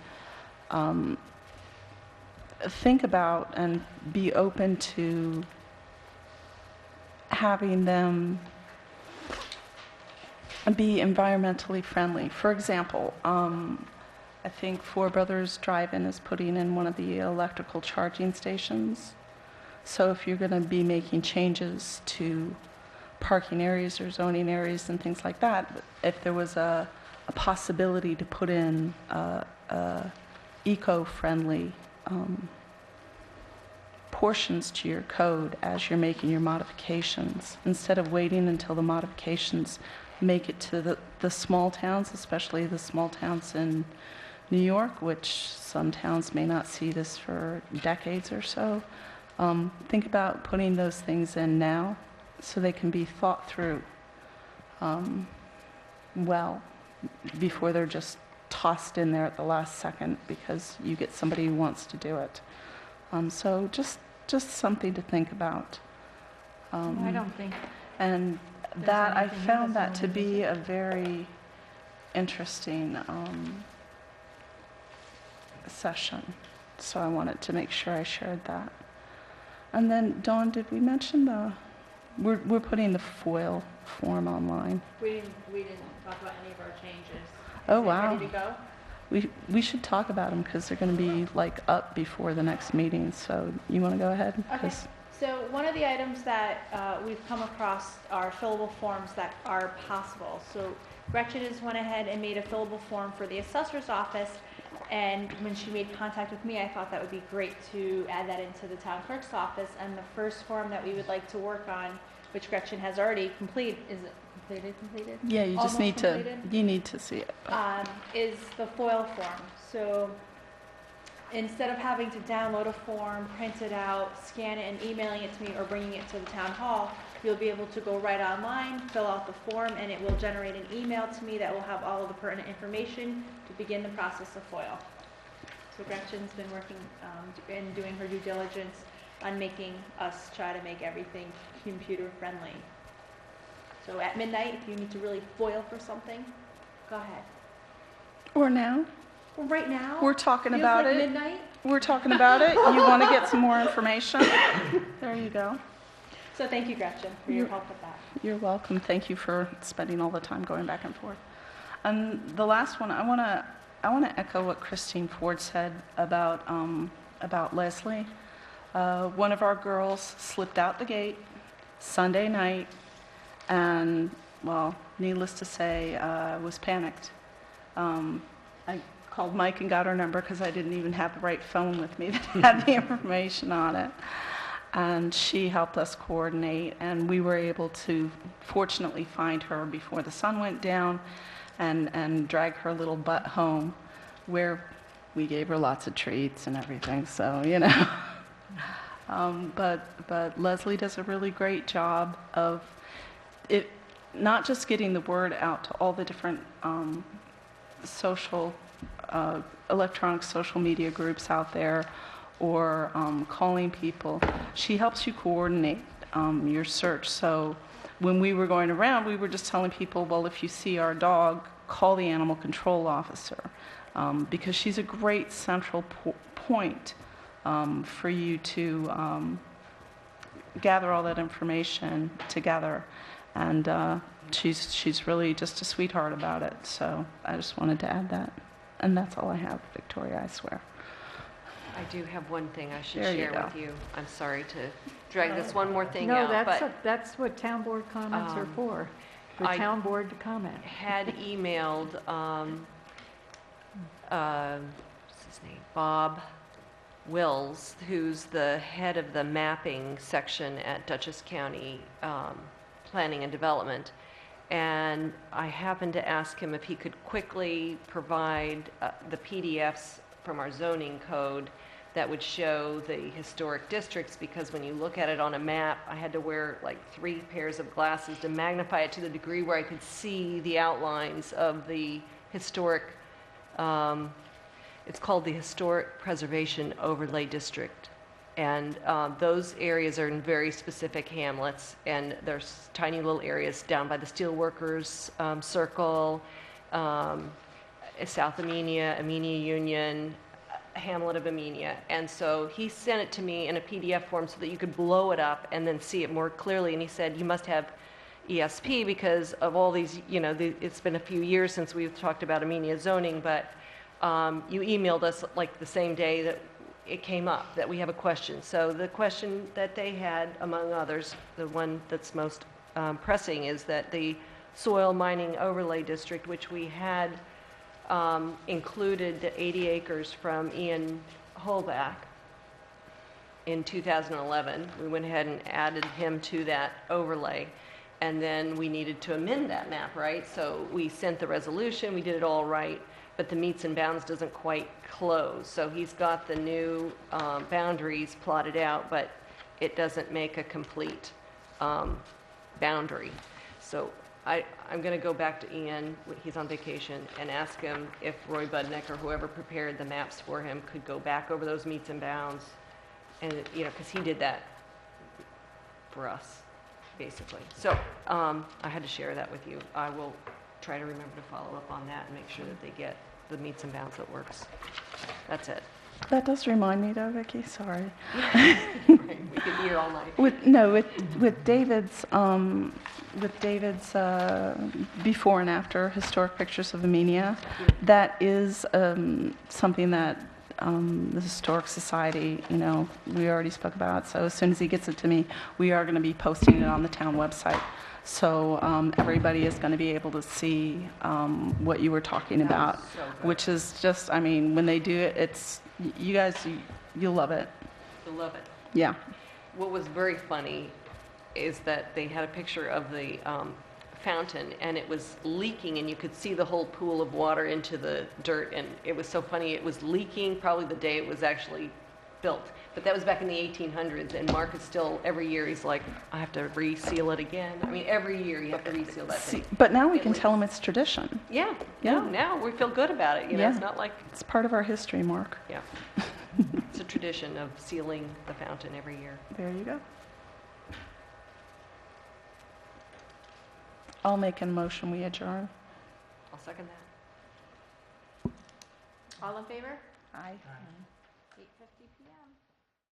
think about and be open to having them be environmentally friendly. For example, I think Four Brothers Drive-In is putting in one of the electrical charging stations. So if you're going to be making changes to parking areas or zoning areas and things like that, if there was a possibility to put in eco-friendly portions to your code as you're making your modifications, instead of waiting until the modifications make it to the small towns, especially the small towns in New York, which some towns may not see this for decades or so. Think about putting those things in now so they can be thought through well before they're just tossed in there at the last second because you get somebody who wants to do it. So just something to think about. I don't think, And There's that, I anything in found this that to one, is be a very interesting session. So I wanted to make sure I shared that. And then, Dawn, did we mention we're putting the FOIL form online? We didn't talk about any of our changes. Oh, Is it wow. ready to go? We should talk about them because they're going to be like up before the next meeting. So you want to go ahead? Okay. 'Cause- So one of the items that we've come across are fillable forms that are possible. So Gretchen has went ahead and made a fillable form for the assessor's office, and when she made contact with me, I thought that would be great to add that into the town clerk's office. And the first form that we would like to work on, which Gretchen has already completed, is it completed? Yeah, you just Almost need completed? to, you need to see it. Is the FOIL form. So instead of having to download a form, print it out, scan it, and emailing it to me or bringing it to the town hall, you'll be able to go right online, fill out the form, and it will generate an email to me that will have all of the pertinent information to begin the process of FOIL. So Gretchen's been working and doing her due diligence on making us try to make everything computer friendly. So at midnight, if you need to really FOIL for something, go ahead. Or now? Well, right now, We're talking feels about like it. midnight. We're talking about it. You want to get some more information? There you go. So thank you, Gretchen, for your help with that. You're welcome. Thank you for spending all the time going back and forth. And the last one, I want to echo what Christine Ford said about Leslie. One of our girls slipped out the gate Sunday night, and well, needless to say, was panicked. I called Mike and got her number because I didn't even have the right phone with me that had the information on it. And she helped us coordinate, and we were able to fortunately find her before the sun went down and drag her little butt home, where we gave her lots of treats and everything, so, you know. But Leslie does a really great job of it, not just getting the word out to all the different electronic social media groups out there, or calling people. She helps you coordinate your search. So when we were going around, we were just telling people, well, if you see our dog, call the animal control officer, because she's a great central point for you to gather all that information together. And she's really just a sweetheart about it. So I just wanted to add that. And that's all I have, Victoria, I swear. I do have one thing I should There you share go. with you. I'm sorry to drag this one more thing no, out, but that's what town board comments are for I town board to comment. had emailed, what's his name, Bob Wills, who's the head of the mapping section at Dutchess County Planning and Development. And I happened to ask him if he could quickly provide the PDFs from our zoning code that would show the historic districts, because when you look at it on a map, I had to wear like 3 pairs of glasses to magnify it to the degree where I could see the outlines of the historic, it's called the Historic Preservation Overlay District. And those areas are in very specific hamlets, and there's tiny little areas down by the Steelworkers Circle, South Amenia, Amenia Union, hamlet of Amenia. And so he sent it to me in a PDF form so that you could blow it up and then see it more clearly. And he said, you must have ESP because of all these, you know, it's been a few years since we've talked about Amenia zoning, but you emailed us like the same day that it came up, that we have a question. So the question that they had, among others, the one that's most pressing is that the soil mining overlay district, which we had included the 80 acres from Ian Holback in 2011. We went ahead and added him to that overlay. And then we needed to amend that map, right? So we sent the resolution, we did it all right, but the meets and bounds doesn't quite close. So he's got the new boundaries plotted out, but it doesn't make a complete boundary. So I'm going to go back to Ian, he's on vacation, and ask him if Roy Budnick or whoever prepared the maps for him could go back over those meets and bounds. And, you know, because he did that for us, basically. So I had to share that with you. I will try to remember to follow up on that and make sure that they get the meets and bounds that works. That's it. That does remind me though, Vicki, sorry. Right, we could be here all night. With David's before and after historic pictures of Amenia, that is something that the Historic Society, you know, we already spoke about. So as soon as he gets it to me, we are going to be posting it on the town website. So everybody is going to be able to see what you were talking about, So good. which is just, I mean, when they do it, it's, you guys, you'll love it. I love it. Yeah. What was very funny is that they had a picture of the fountain, and it was leaking, and you could see the whole pool of water into the dirt, and it was so funny. It was leaking probably the day it was actually built. But that was back in the 1800s, and Mark is still, every year, he's like, I have to reseal it again. I mean, every year you have to reseal that thing. But now we can tell them it's tradition. Yeah, Yeah. no, now we feel good about it. You know, Yeah. it's not like, It's part of our history, Mark. yeah. It's a tradition of sealing the fountain every year. There you go. I'll make a motion, we adjourn. I'll second that. All in favor? Aye. 8:50 PM.